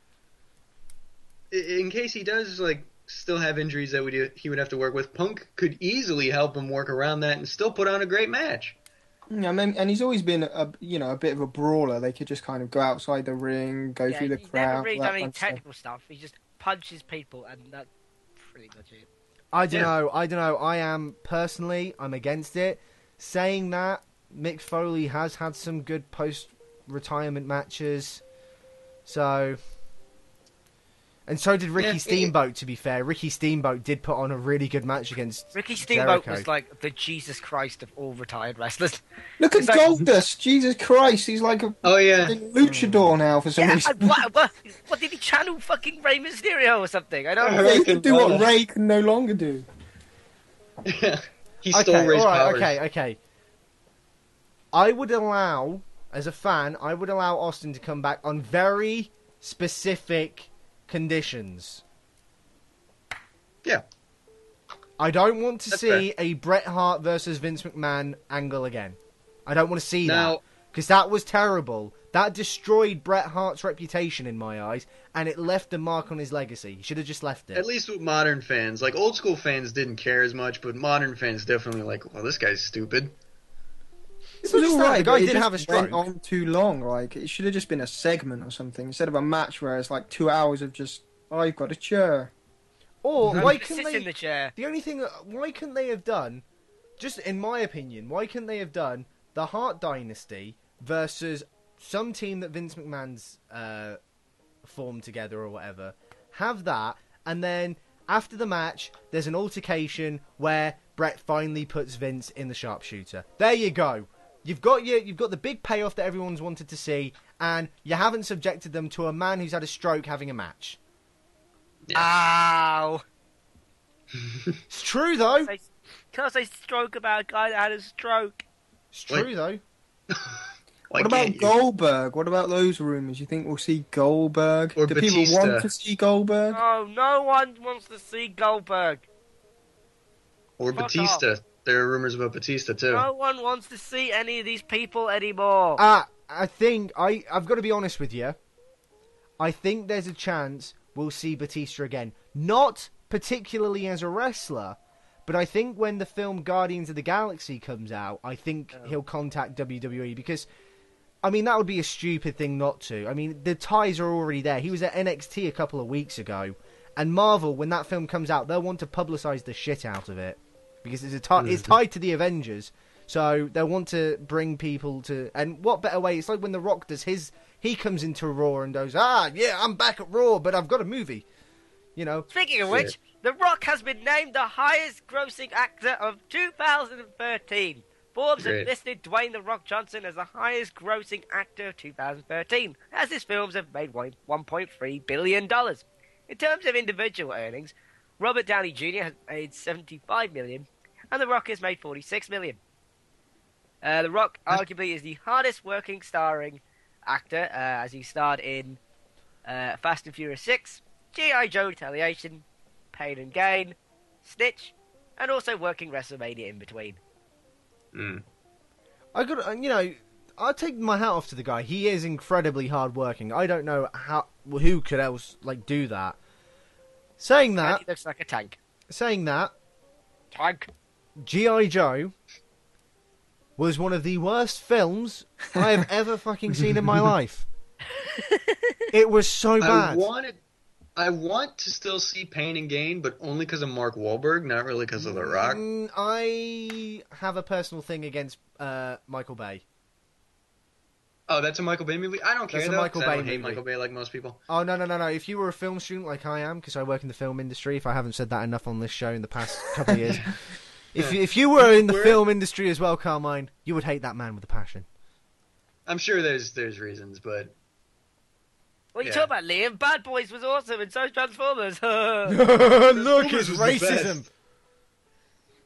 In case he does, like, still have injuries that he would have to work with, Punk could easily help him work around that and still put on a great match. Yeah, I mean, and he's always been a bit of a brawler. They could just kind of go outside the ring, go through the crowd. He's never really done any technical stuff. He just punches people, and that's pretty much it. I don't know. I'm against it. Saying that, Mick Foley has had some good post-retirement matches. So... And so did Ricky Steamboat, to be fair. Ricky Steamboat did put on a really good match against Ricky Steamboat Jericho. was like the Jesus Christ of all retired wrestlers. Look at Goldust! Jesus Christ, he's like a luchador now for some reason. What did he channel? Fucking Rey Mysterio or something? I don't know. He can do what Rey can no longer do. He stole Rey's powers. Okay. I would allow, as a fan, Austin to come back on very specific conditions. Yeah. I don't want to see a Bret Hart versus Vince McMahon angle again. I don't want to see that. Because that was terrible. That destroyed Bret Hart's reputation in my eyes, and it left a mark on his legacy. He should have just left it. At least with modern fans. Like, old school fans didn't care as much, but modern fans definitely like, well, this guy's stupid. It was alright. The guy did have a stroke. Went on too long. Like, it should have just been a segment or something instead of a match where it's like 2 hours of just, I've got a chair. Or why couldn't they? In the chair. The only thing, why couldn't they have done? Just in my opinion, why couldn't they have done the Hart Dynasty versus some team that Vince McMahon's formed together or whatever? Have that, and then after the match, there's an altercation where Bret finally puts Vince in the sharpshooter. There you go. You've got the big payoff that everyone's wanted to see, and you haven't subjected them to a man who's had a stroke having a match. Yeah. Ow! It's true though. Can I say stroke about a guy that had a stroke? It's true though. What about Goldberg? What about those rumours? You think we'll see Goldberg? Or Do Batista? people want to see Goldberg? No one wants to see Goldberg. Or Fuck Batista. off. There are rumors about Batista too. No one wants to see any of these people anymore. I think I've got to be honest with you. I think there's a chance we'll see Batista again. Not particularly as a wrestler, but I think when the film Guardians of the Galaxy comes out, I think he'll contact WWE because, I mean, that would be a stupid thing not to. I mean, the ties are already there. He was at NXT a couple of weeks ago, and Marvel, when that film comes out, they'll want to publicise the shit out of it. Because it's tied to the Avengers, so they'll want to bring people to... And what better way? It's like when The Rock does his... He comes into Raw and goes, I'm back at Raw, but I've got a movie. You know? Speaking of which, The Rock has been named the highest grossing actor of 2013. Forbes have listed Dwayne The Rock Johnson as the highest grossing actor of 2013, as his films have made $1.3 billion. In terms of individual earnings, Robert Downey Jr. has made $75 million, and The Rock has made $46 million. The Rock arguably is the hardest working starring actor, as he starred in Fast and Furious 6, G.I. Joe Retaliation, Pain and Gain, Snitch, and also working WrestleMania in between. I got, I take my hat off to the guy. He is incredibly hardworking. I don't know who could else do that. Saying that, He looks like a tank. Saying that, Tank. G.I. Joe was one of the worst films I have ever fucking seen in my life. It was so bad. I want to still see Pain and Gain, but only because of Mark Wahlberg, not really because of The Rock. I have a personal thing against Michael Bay. Oh, that's a Michael Bay movie? I don't care, That's a though, Michael 'cause I Bay don't hate movie. Michael Bay like most people. Oh, no. If you were a film student like I am, because I work in the film industry, if I haven't said that enough on this show in the past couple of years, if you were in the film industry as well, Carmine, you would hate that man with a passion. I'm sure there's reasons, but... What are you talking about, Liam? Bad Boys was awesome, and so is Transformers. Look, it's racism.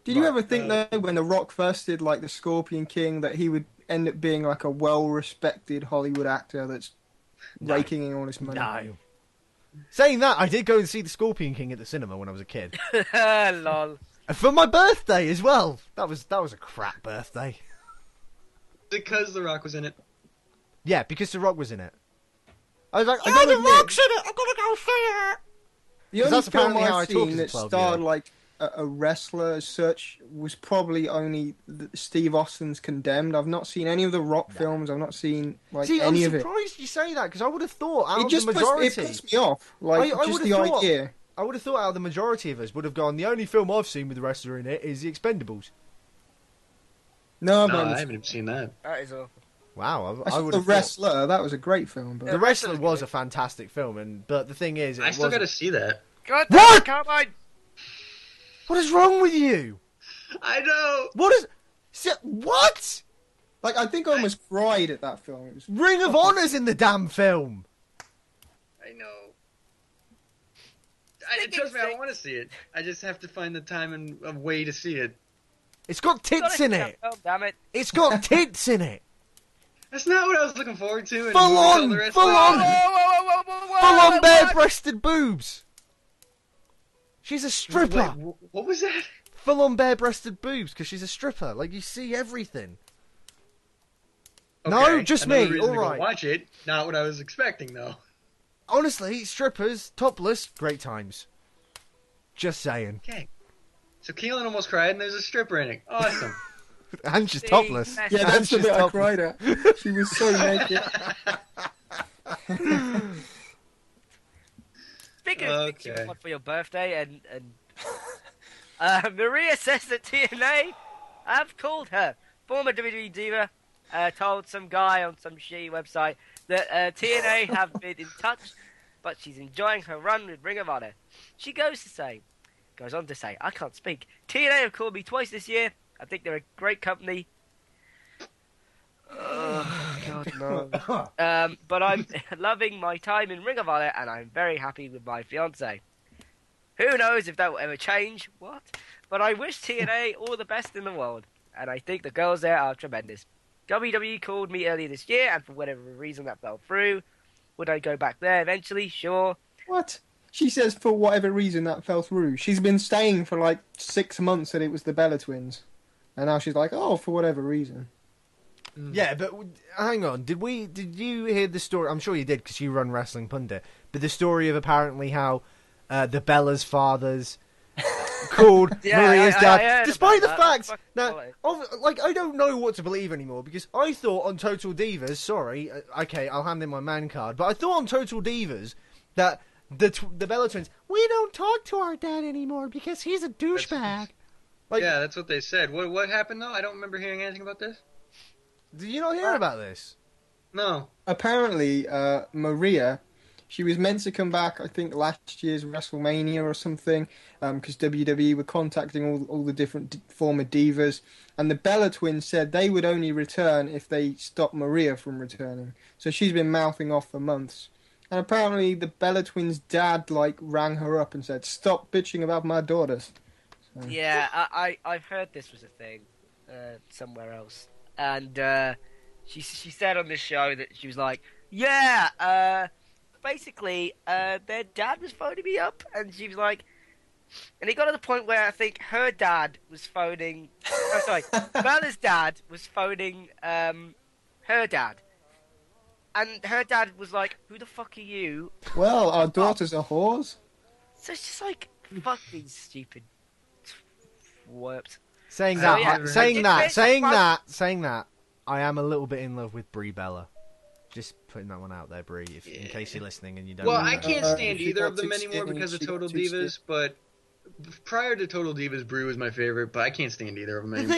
Did you ever think, though, when The Rock first did, the Scorpion King, that he would end up being, a well-respected Hollywood actor that's raking in all his money? No. Saying that, I did go and see The Scorpion King at the cinema when I was a kid. Lol. And for my birthday as well. That was a crap birthday. Because The Rock was in it. Yeah, because The Rock was in it. I was like, The Rock's in it! I'm gonna go see it! The only that's film apparently how I I've talk seen as a that 12-year-old. starred a wrestler as such was probably only Steve Austin's Condemned. I've not seen any of the Rock films. I've not seen any of it. I'm surprised you say that, because I would have thought out It of just the majority... it puts me off. Just the idea. I would have thought out of the majority of us would have gone, the only film I've seen with the wrestler in it is The Expendables. No, I haven't seen that. That is awful. Wow, I would The have Wrestler, that was a great film. But... The Wrestler was a fantastic film, but the thing is... I still got to see that. God, What? Carmine! What is wrong with you? I know! What? I think I almost cried at that film. It was Ring of Honor's in the damn film. I know. Trust me, I want to see it. I just have to find the time and a way to see it. It's got tits in it. Oh, damn it. It's got tits in it. That's not what I was looking forward to. Full on bare-breasted boobs. She's a stripper. Wait, what was that? Full on bare-breasted boobs, because she's a stripper. You see everything. Okay, No, just another me. reason to go Alright. watch it. Not what I was expecting, though. Honestly, strippers, topless, great times. Just saying. Okay. So Keelan almost cried, and there's a stripper in it. Awesome. And she's topless. Yeah, that's the bit I cried at. She was so naked. Speaking of things you want for your birthday, and Maria says that TNA have called her. Former WWE diva told some guy on some shitty website that TNA have been in touch, but she's enjoying her run with Ring of Honor. She goes on to say, I can't speak. TNA have called me twice this year. I think they're a great company. Oh, God, no. But I'm loving my time in Ring of Honor, and I'm very happy with my fiancé. Who knows if that will ever change? What? But I wish TNA all the best in the world, and I think the girls there are tremendous. WWE called me earlier this year, and for whatever reason that fell through. Would I go back there eventually? Sure. What? She says for whatever reason that fell through. She's been saying for 6 months that it was the Bella Twins. And now she's like, oh, for whatever reason. Yeah, but hang on. Did you hear the story? I'm sure you did because you run Wrestling Pundit. But the story of apparently how the Bella's fathers called Maria's dad, despite the fact that I don't know what to believe anymore, because I thought on Total Divas, sorry, okay, I'll hand in my man card, but I thought on Total Divas that the Bella Twins, we don't talk to our dad anymore because he's a douchebag. Yeah, that's what they said. What happened though? I don't remember hearing anything about this. Did you not hear about this? No. Apparently, Maria, she was meant to come back, I think, last year's WrestleMania or something, because WWE were contacting all the different former divas, and the Bella Twins said they would only return if they stopped Maria from returning. So she's been mouthing off for months. And apparently the Bella Twins' dad, rang her up and said, stop bitching about my daughters. So. Yeah, I've heard this was a thing somewhere else. And she said on this show that she was like, yeah, basically, their dad was phoning me up, and she was like, and it got to the point where I think her dad was phoning, Bella's dad was phoning her dad. And her dad was like, who the fuck are you? Well, our daughters are whores. So it's just like, fuck these stupid twerps. Saying So, that, I am a little bit in love with Brie Bella. Just putting that one out there, Brie, in case you're listening and you don't. Well, know I that. can't stand She either got of them too anymore skinny, because of she got Total too Divas, but prior to Total Divas, Brie was my favorite, but I can't stand either of them anymore.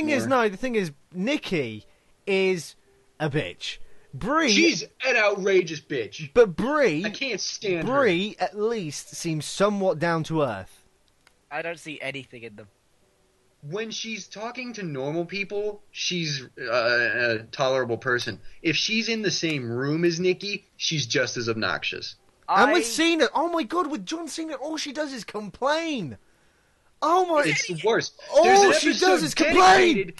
The thing is, Nikki is a bitch. Brie, she's an outrageous bitch. but Brie, I can't stand Brie at least seems somewhat down to earth. I don't see anything in them. When she's talking to normal people, she's a tolerable person. If she's in the same room as Nikki, she's just as obnoxious. And with Cena, oh my god, with John Cena, all she does is complain. Oh my! It's the worst. All she does is complain.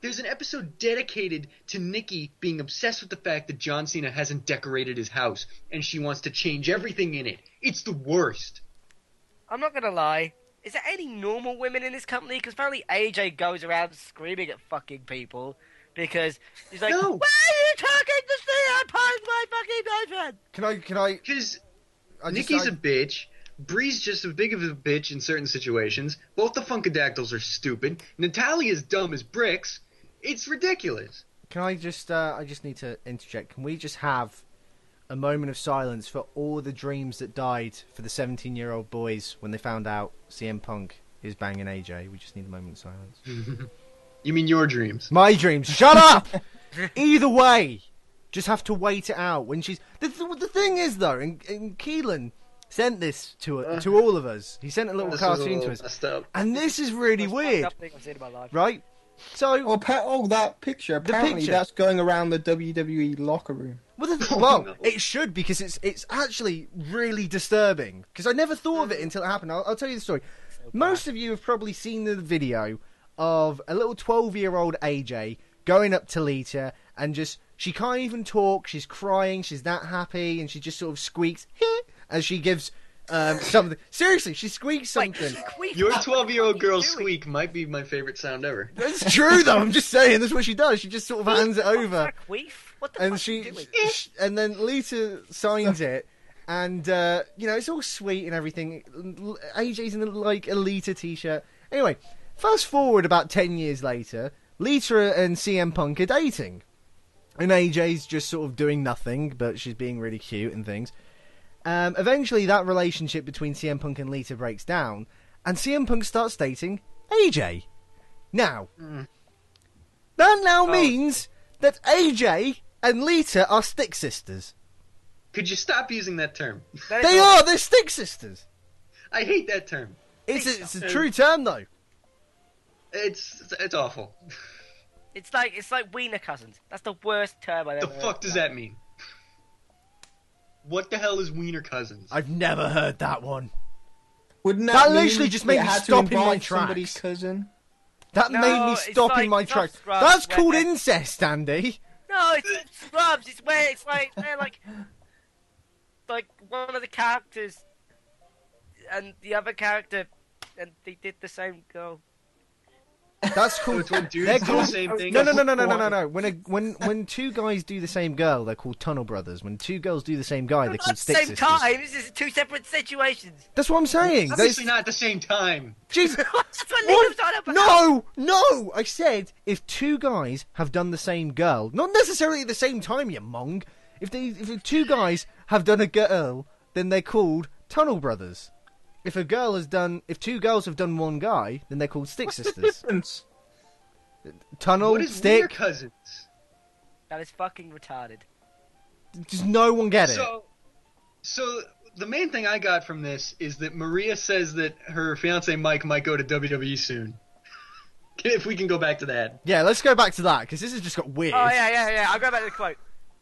There's an episode dedicated to Nikki being obsessed with the fact that John Cena hasn't decorated his house, and she wants to change everything in it. It's the worst. I'm not gonna lie. Is there any normal women in this company? Because apparently AJ goes around screaming at fucking people because he's like, No. "Why are you talking to Cena? I'm my fucking boyfriend." Can I? Because Nikki's a bitch. Bree's just as big of a bitch in certain situations. Both the Funkadactyls are stupid. Natalia's dumb as bricks. It's ridiculous. Can I just? I just need to interject. Can we just have a moment of silence for all the dreams that died for the 17-year-old boys when they found out CM Punk is banging AJ? We just need a moment of silence. You mean your dreams? My dreams. Shut up! Either way, just have to wait it out. When she's the thing is though, and Keelan sent this to all of us. He sent a little cartoon to us, and this is really weird, Thing I've seen in my life. right? So, that picture. Apparently, that's going around the WWE locker room. Well, it should, because it's actually really disturbing. Because I never thought of it until it happened. I'll tell you the story. Most of you have probably seen the video of a little 12-year-old AJ going up to Lita and she can't even talk. She's crying. She's that happy, and she just sort of squeaks as she gives something. Seriously, she squeaks something. Your 12-year-old girl's squeak might be my favorite sound ever. That's true, though. I'm just saying. That's what she does. She just sort of hands it over. What the And fuck are you doing? and then Lita signs it, and it's all sweet and everything. AJ's in like a Lita t-shirt. Anyway, fast forward about 10 years later, Lita and CM Punk are dating, and AJ's just sort of doing nothing, but she's being really cute and things. Eventually, that relationship between CM Punk and Lita breaks down, and CM Punk starts dating AJ. Now, that now means that AJ and Lita are stick sisters. Could you stop using that term? They're stick sisters. I hate that term. It's a true term, though. It's awful. It's like wiener cousins. That's the worst term I've ever heard. The fuck does that mean? What the hell is wiener cousins? I've never heard that one. Wouldn't That mean literally just made me had to stop in my invite somebody's tracks. cousin? That No, made me it's stop like- in my it's not tracks. Scrubs, That's where called they- incest, Andy. No, it's not Scrubs. It's where it's like they're like one of the characters and the other character, and they did the same girl. That's So called. it's when dudes They're do the called. same thing? No. When two guys do the same girl, they're called tunnel brothers. When two girls do the same guy, they're Not called at the stick same sisters. time. This is two separate situations. That's what I'm saying. Obviously not at the same time. Jesus. That's what What? Liam's on about. No! I said if two guys have done the same girl, not necessarily at the same time, you mong. If two guys have done a girl, then they're called tunnel brothers. If two girls have done one guy, then they're called stick sisters. Difference. Tunnel, What is wiener stick. cousins? That is fucking retarded. Does no one get it? So the main thing I got from this is that Maria says that her fiance Mike might go to WWE soon. If we can go back to that. Yeah, let's go back to that, because this has just got weird. Oh yeah. I'll go back to the quote.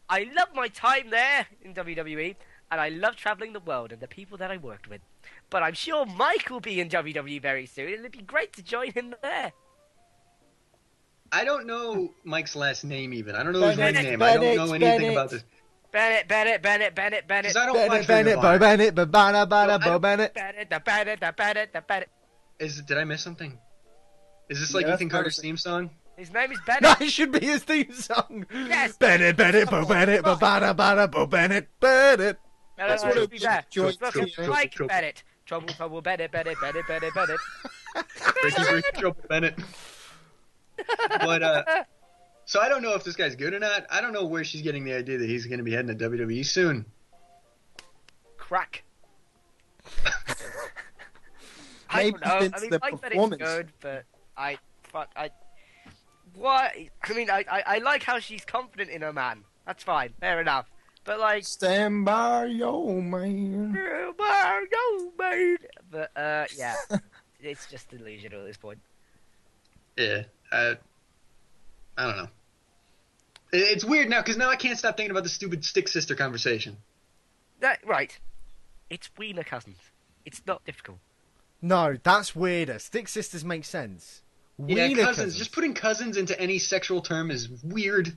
I love my time there in WWE, and I love traveling the world and the people that I worked with. But I'm sure Mike will be in WWE very soon, and it'd be great to join him there. I don't know Mike's last name even. I don't know his Bennett, ring name. I don't know anything Bennett. about this. Bennett. 'Cause I don't watch Bennett, Ring of Bo Honor. Bennett, Bo Bennett. Bennett. Did I miss something? Is this like Yeah, Ethan that's Carter's part of theme song? His name is Bennett. That should be his theme song. Yes. Bennett, Bennett, bo Bennett, bo bada bada bo Bennett, Bennett. No, That's what it be was. there. Trouble, Like Bennett. Trouble, Bennett, Bennett, Bennett. Breaky, trouble, Bennett. But, so I don't know if this guy's good or not. I don't know where she's getting the idea that he's going to be heading to WWE soon. Crack. Maybe I don't know. it's I mean, the Mike Bennett's performance. good, but what? I mean, I like how she's confident in her man. That's fine, fair enough. But like, Stand by your man. But yeah, it's just delusional at this point. Yeah, I don't know. It's weird now because now I can't stop thinking about the stupid stick sister conversation. Right, it's Wiener cousins. It's not difficult. No, that's weirder. Stick sisters make sense. Yeah, Wiener cousins. Just putting cousins into any sexual term is weird.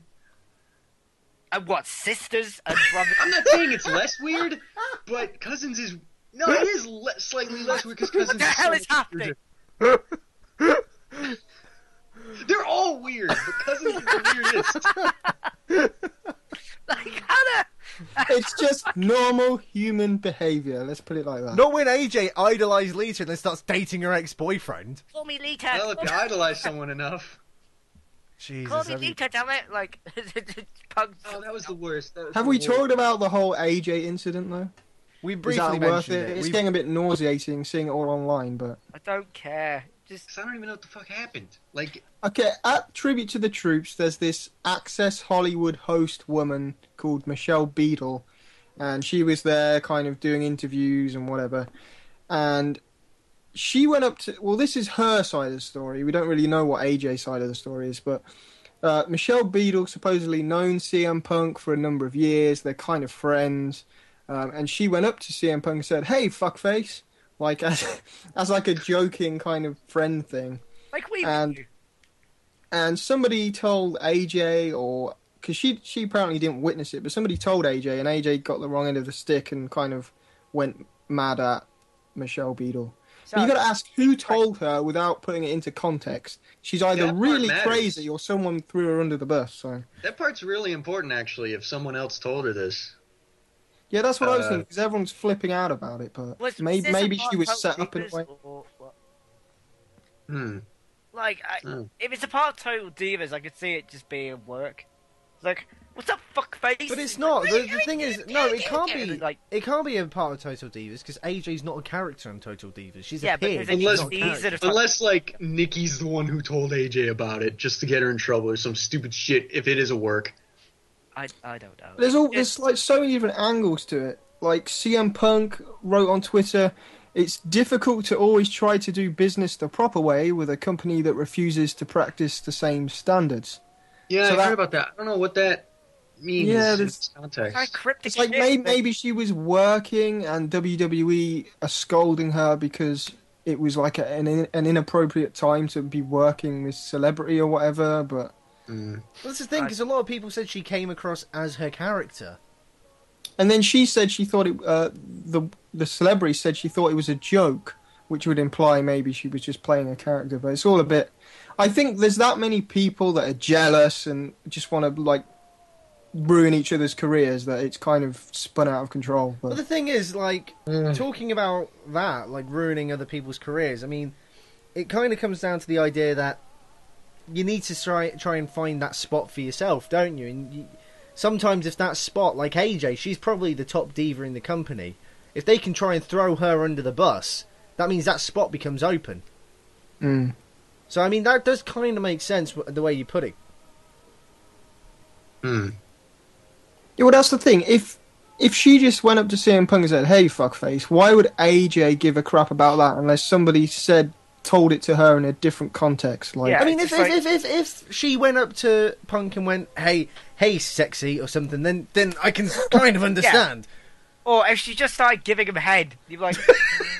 And what, sisters and brothers? I'm not saying it's less weird, but cousins is... No, it is slightly less weird because cousins What the hell is happening? They're all weird, but cousins is the weirdest. Like, Hannah! It's just normal human behaviour. Let's put it like that. Not when AJ idolised Lita and then starts dating her ex-boyfriend. Call me Lita! Well, if you idolize someone enough... Jesus. Call me Lita, damn it! Like, Pug's... Oh, that was the worst. Have we talked about the whole AJ incident, though? We Is briefly that worth mentioned it? it. It's getting a bit nauseating seeing it all online, but... I don't care. Just... 'Cause I don't even know what the fuck happened. Like... Okay, at Tribute to the Troops, there's this Access Hollywood host woman called Michelle Beadle, and she was there kind of doing interviews and whatever, and she went up to... Well, this is her side of the story. We don't really know what AJ's side of the story is, but Michelle Beadle supposedly known CM Punk for a number of years. They're kind of friends, and she went up to CM Punk and said, "Hey, fuckface," like as like a joking kind of friend thing. Like we And- do. And somebody told AJ, or because she apparently didn't witness it, but somebody told AJ, and AJ got the wrong end of the stick and kind of went mad at Michelle Beadle. But you got to ask who told her without putting it into context. She's either That part really matters. crazy or someone threw her under the bus. So That part's really important, actually, if someone else told her this. yeah, that's what I was thinking. Because everyone's flipping out about it, but Was maybe this maybe a she was part set of up in a Divas way. or what? Like, If it's a part of Total Divas, I could see it just being work. It's like, what's up, fuckface? But it's not. The thing is, no, it can't be. Like, It can't be a part of Total Divas because AJ's not a character in Total Divas. She's yeah, a but pig. there's Unless- a season of unless, like, Nikki's the one who told AJ about it just to get her in trouble or some stupid shit if it is a work. I don't know. There's like so many different angles to it. Like CM Punk wrote on Twitter, "It's difficult to always try to do business the proper way with a company that refuses to practice the same standards." Yeah, So I that- heard about that. I don't know what that means Yeah, in there's- this context. Kind of cryptic It's like shit, but- maybe she was working and WWE are scolding her because it was like an inappropriate time to be working with celebrity or whatever. But Well, that's the thing, because a lot of people said she came across as her character. and then she said she thought it. The celebrity said she thought it was a joke, which would imply maybe she was just playing a character. But it's all a bit. I think there's that many people that are jealous and just want to like ruin each other's careers that it's kind of spun out of control. But the thing is, like, talking about that, like ruining other people's careers, I mean, it kind of comes down to the idea that you need to try and find that spot for yourself, don't you? And sometimes if that spot, like AJ, she's probably the top diva in the company. If they can try and throw her under the bus, that means that spot becomes open. Mm. So, I mean, that does kind of make sense the way you put it. Yeah, well, that's the thing. If she just went up to CM Punk and said, "Hey, fuckface," why would AJ give a crap about that unless somebody told it to her in a different context? Like, Yeah. I mean, it's if she went up to Punk and went, "Hey, sexy," or something, then I can kind of understand. Or if she just started giving him head, you'd be like,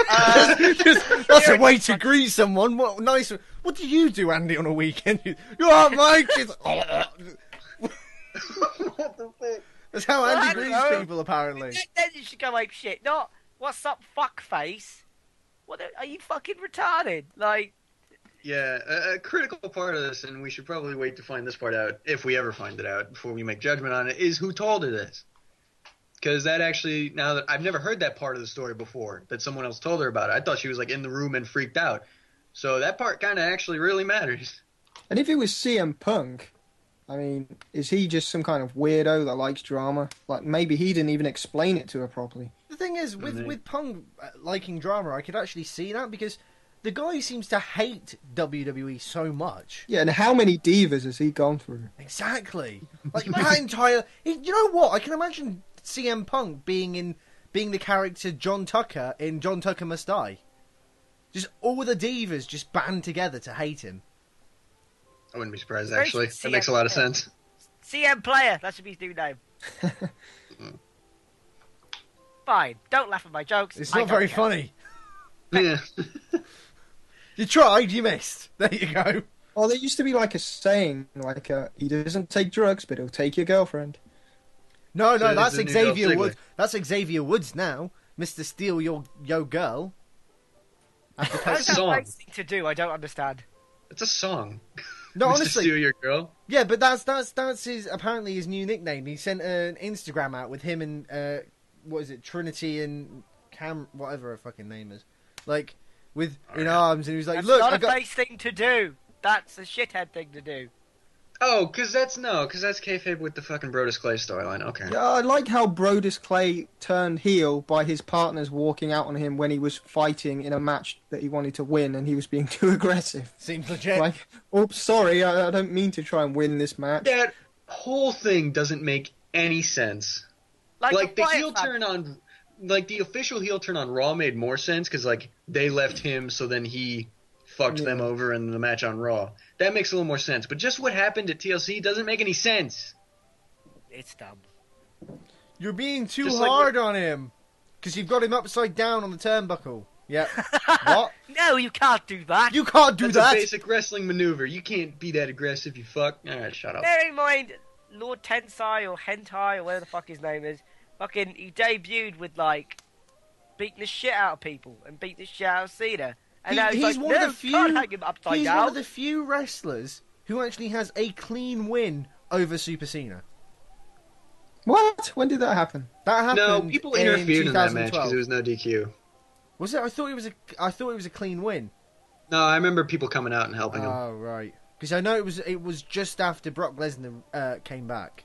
That's a way to greet someone. What nice. What do you do, Andy, on a weekend? You're all right, Mike. That's how I Andy don't greets know. people, apparently. then you should go like shit. Not, what's up, fuckface? What are you fucking retarded? Like, Yeah, a critical part of this, and we should probably wait to find this part out, if we ever find it out, before we make judgment on it, is who told her this. Because that actually, now that I've never heard that part of the story before, that someone else told her about it. I thought she was like in the room and freaked out. So that part kind of actually really matters. And if it was CM Punk, I mean, is he just some kind of weirdo that likes drama? Like, maybe he didn't even explain it to her properly. The thing is, with Punk liking drama, I could actually see that, because the guy seems to hate WWE so much. Yeah, and how many divas has he gone through? Exactly. Like, that entire... You know what? I can imagine CM Punk being the character John Tucker in John Tucker Must Die. Just all the divas just band together to hate him. I wouldn't be surprised, actually. That makes a lot of sense. CM Player, that should be his new name. Fine, don't laugh at my jokes. It's not very funny. Yeah. You tried, you missed. There you go. Oh, there used to be like a saying, like, he doesn't take drugs, but he'll take your girlfriend. No, So that's it's a new Xavier Dolph Woods. That's Xavier Woods now. Mr. Steal Your girl. That's a nice thing to do, I don't understand. It's a song. No, Mr. honestly. Steal Your Girl? Yeah, but that's his, apparently his new nickname. He sent an Instagram out with him and, what is it, Trinity and whatever her fucking name is. Like, in arms, and he was like, That's look, not a nice thing to do. That's a shithead thing to do. Oh, because that's kayfabe with the fucking Brodus Clay storyline. Okay. Yeah, I like how Brodus Clay turned heel by his partners walking out on him when he was fighting in a match that he wanted to win, and he was being too aggressive. Seems legit. Like, oops, sorry, I don't mean to try and win this match. That whole thing doesn't make any sense. Like the heel turn on, like the official heel turn on Raw made more sense because like they left him, so then he fucked them over in the match on Raw. That makes a little more sense. But just what happened at TLC doesn't make any sense. It's dumb. You're being too Just hard on him because you've got him upside down on the turnbuckle. Yeah. What? No, you can't do that. You can't do That's that. a basic wrestling maneuver. You can't be that aggressive, you fuck. Alright, shut up. Bear in mind, Lord Tensai or Hentai or whatever the fuck his name is, fucking, he debuted with like beating the shit out of people and beating the shit out of Cena. And now he's like, one of the few. Can't hang him upside he's down. one of the few wrestlers who actually has a clean win over Super Cena. What? When did that happen? That happened. No, people interfered in that match because 2012. there was no DQ. Was it? I thought it was a clean win. No, I remember people coming out and helping him. Oh right, because I know it was just after Brock Lesnar came back.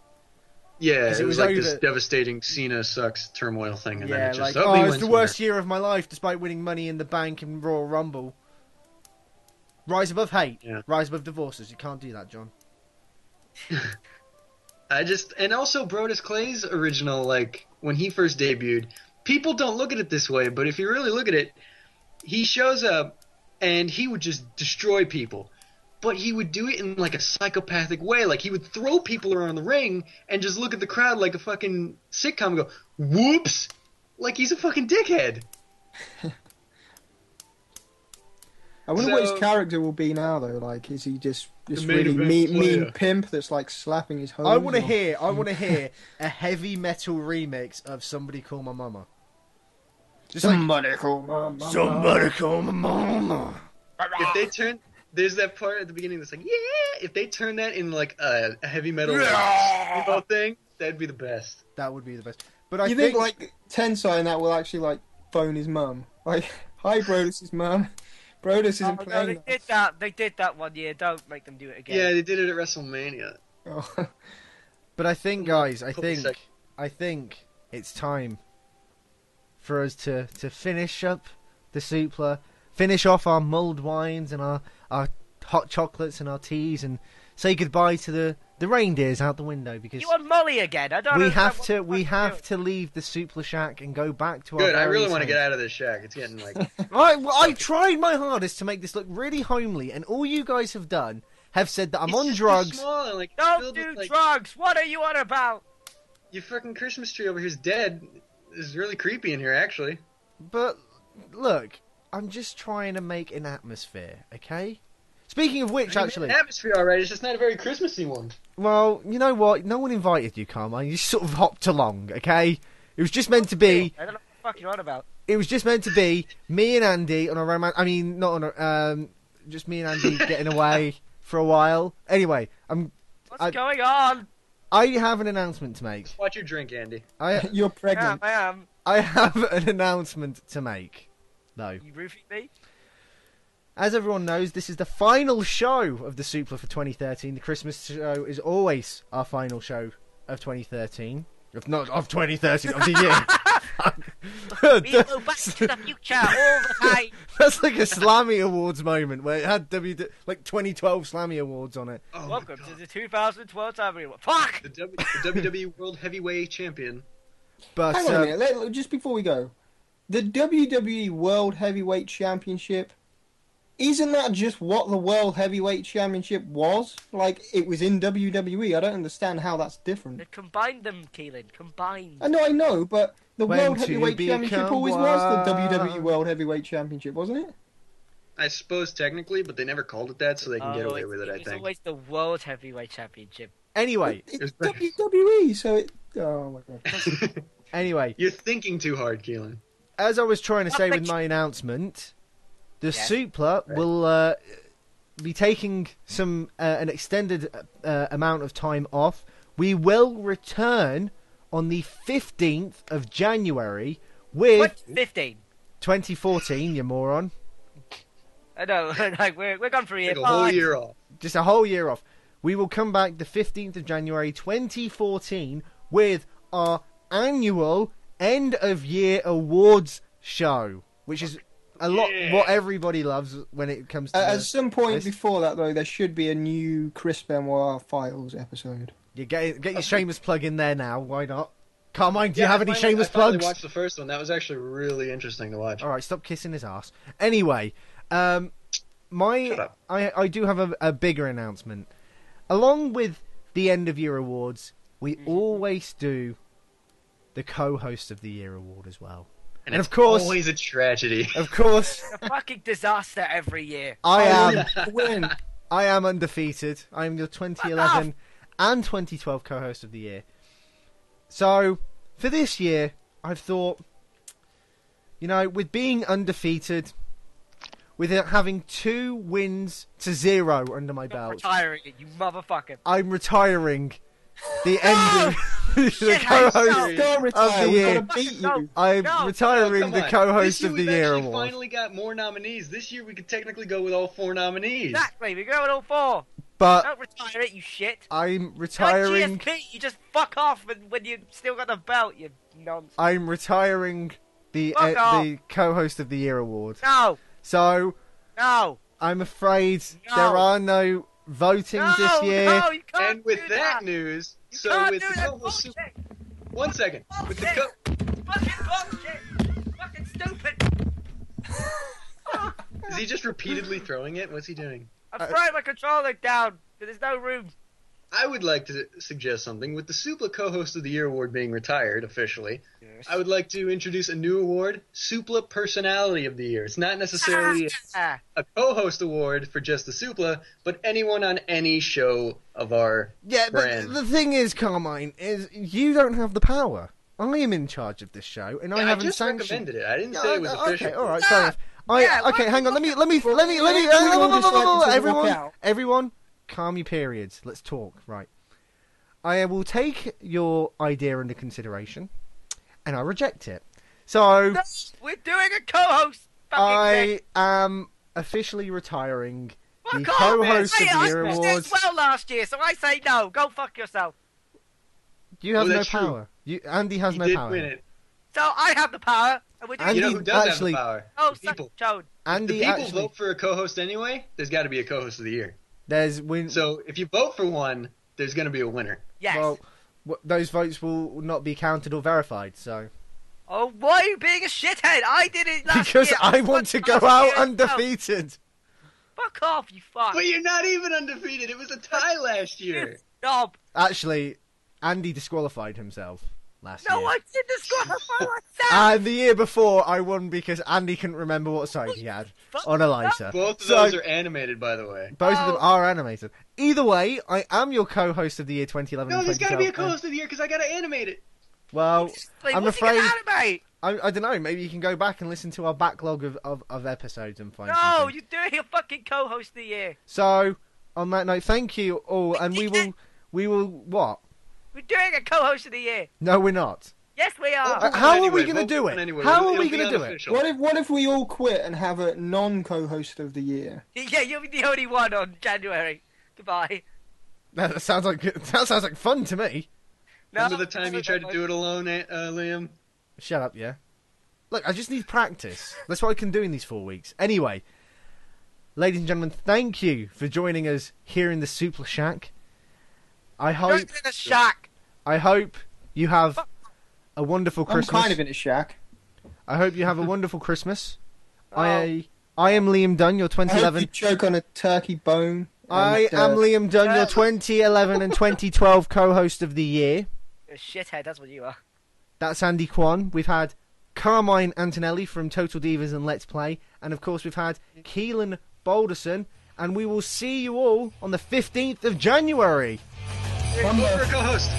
Yeah, it it was was like over- this devastating Cena sucks turmoil thing, and then Yeah, it just like he it's wins the from worst there. year of my life, despite winning Money in the Bank and Royal Rumble. Rise above hate. Yeah. Rise above divorces. You can't do that, John. And also Brodus Clay's original, like when he first debuted, people don't look at it this way, but if you really look at it, he shows up and he would just destroy people. But he would do it in like a psychopathic way. Like he would throw people around the ring and just look at the crowd like a fucking sitcom and go, whoops! Like he's a fucking dickhead. I wonder what his character will be now, though. Like, is he just main really event mean player. pimp that's like slapping his hose? I want to hear a heavy metal remix of Somebody Call My Mama. Just Somebody call my mama. Somebody call my mama. If they turn, there's that part at the beginning that's like, yeah. If they turn that in like a heavy metal like, thing, that'd be the best. That would be the best. But I You think like Tensai and that will actually like phone his mum? Like, hi, Brodus' mum. Brodus isn't No, playing. they did that. They did that one year. Don't make them do it again. Yeah, they did it at WrestleMania. Oh. But I think, guys, I Hold on a think it's time for us to finish up the Suplah, finish off our mulled wines and our hot chocolates and our teas, and say goodbye to the reindeers out the window, because You want Molly again? I don't. we understand have to leave the Suplah Shack and go back to our. Good, I really want want to get out of this shack. It's getting like... I tried my hardest to make this look really homely, and all you guys have done have said that I'm It's on just drugs. too small and, like, Don't filled do with, like, drugs. What are you on about? Your fucking Christmas tree over here is dead. This is really creepy in here, actually. But look, I'm just trying to make an atmosphere, okay? Speaking of which, actually, An atmosphere, alright. It's just not a very Christmassy one. well, you know what? No one invited you, Carmine. You sort of hopped along, okay? It was just meant to be. I don't know what the fuck you're on about. It was just meant to be me and Andy on a romance. I mean, not on a just me and Andy getting away for a while. Anyway, What's going on? I have an announcement to make. Watch your drink, Andy. You're pregnant. Yeah, I am. I have an announcement to make, though. You roofing me? As everyone knows, this is the final show of the Suplah for 2013. The Christmas show is always our final show of 2013. Not of 2013, of the year. We go back to the future all the time. That's like a Slammy Awards moment where it had 2012 Slammy Awards on it. Oh Welcome to the 2012 Slammy Awards. Fuck! the WWE World Heavyweight Champion. But Hang on a minute, just before we go. The WWE World Heavyweight Championship, isn't that just what the World Heavyweight Championship was? Like, it was in WWE. I don't understand how that's different. They combined them, Keelan. Combined. I know, but the When World two Heavyweight Championship become always was the one. WWE World Heavyweight Championship, wasn't it? I suppose technically, but they never called it that, so they can get away with it, I It's think. always the World Heavyweight Championship. anyway, It's WWE, so it... Oh, my God. anyway, You're thinking too hard, Keelan. as I was trying to say with my announcement, the Suplah will be taking an extended amount of time off. We will return on the 15th of January with 15. 2014, you moron. I know, like we're gone for a year. Take a whole year off. Just a whole year off. We will come back the 15th of January 2014 with our annual end of year awards show, which is a lot what everybody loves when it comes to At some point this. before that, though, there should be a new Chris Benoit Files episode. You get your shameless plug in there now. Why not? Carmine, do you have any shameless I finally plugs? watched the first one. That was actually really interesting to watch. All right, stop kissing his ass. Anyway, Shut up. I do have a bigger announcement. Along with the end of year awards, we always do the co-host of the year award as well. And of it's course, always a tragedy. of course, A fucking disaster every year. I am Win. I am undefeated. I am your 2011 and 2012 co-host of the year. So, for this year, I've thought, with being undefeated, with having 2 wins to 0 under my belt, Retiring it, you motherfucker. I'm retiring the end of the Shit, co-host Don't retire, of the we've year. got to beat No. you. I'm No. retiring Come the on. co-host This year of the we've year actually award. finally got more nominees. This year we could technically go with all 4 nominees. Exactly, we're going all 4. But Don't retire it, you shit. I'm Like retiring. GSP, you just fuck off when you still got the belt, you nonsense. I'm retiring the Fuck off. the co-host of the year award. No, So no, I'm afraid No. there are no votings no, this year. no, you can't And with do that news, You so can't with do the that co-host, bullshit. 1 second. With the Fucking bullshit. Fucking stupid. is he just repeatedly throwing it? What's he doing? I'm throwing my controller down, but there's no room. I would like to suggest something. With the Suplah Co-Host of the Year award being retired officially, I would like to introduce a new award, Suplah Personality of the Year. It's not necessarily Ah, a co-host award for just the Suplah, but anyone on any show of our Yeah, brand. but the thing is, Carmine, is you don't have the power. I am in charge of this show, and I Yeah, I haven't just sanctioned. recommended it. I didn't say it was official. Okay, all right, fair enough. Yeah, Okay, hang on. Let me. all decided to walk out. Everyone, calm your periods. Let's talk. Right. I will take your idea under consideration, and I reject it. So no, we're doing a co-host. Fucking thing. I am officially retiring the Fuck off, co-host man. of the Hey, year I did awards. well last year, so I say no. Go fuck yourself. You have Well, no that's true. power. Andy has He no did power. win it. So I have the power, and we're doing Andy- You know who does actually- have the power? Oh, The suck people. Chode. Andy The people actually, vote for a co-host anyway. There's got to be a co-host of the year. there's win. So if you vote for one, there's going to be a winner. Yes. Well, those votes will not be counted or verified. So Oh, why are you being a shithead? I did it last because year. I want to go Last out year, undefeated. Fuck off, you fuck. But you're not even undefeated. It was a tie last year. Knob. Actually, Andy disqualified himself last No, year. I didn't disqualify myself. And the year before, I won because Andy couldn't remember what side he had on a lighter. Both of So, those are animated, by the way. both of them Oh. are animated. Either way, I am your co-host of the year 2011 No, and there's got to be a 2012. co-host of the year because I got to animate it. Well, Wait, I'm what's afraid he gonna animate? I don't know. Maybe you can go back and listen to our backlog of episodes and find. No, something. you're doing a fucking co-host of the year. So on that note, thank you all, and we will what? We're doing a co-host of the year. No, we're not. Yes, we are. How are we going to do it? How are we going to do it? What if we all quit and have a non-co-host of the year? Yeah, you'll be the only one on January. Goodbye. That sounds like fun to me. No, Remember the time you tried to do it alone, Liam? Shut up, yeah. Look, I just need practice. That's what I can do in these 4 weeks. Anyway, ladies and gentlemen, thank you for joining us here in the Suplah Shack. I hope you have a wonderful Christmas. I'm kind of in a shack. I hope you have a wonderful Christmas. I am Liam Dunn, your 2011. I hope you choke on a turkey bone. I am Liam Dunn, your 2011 and 2012 co-host of the year. You're a shithead, that's what you are. That's Andy Kwan. We've had Carmine Antonelli from Total Divas and Let's Play. And of course we've had Keelan Balderson. And we will see you all on the 15th of January. One more co-host.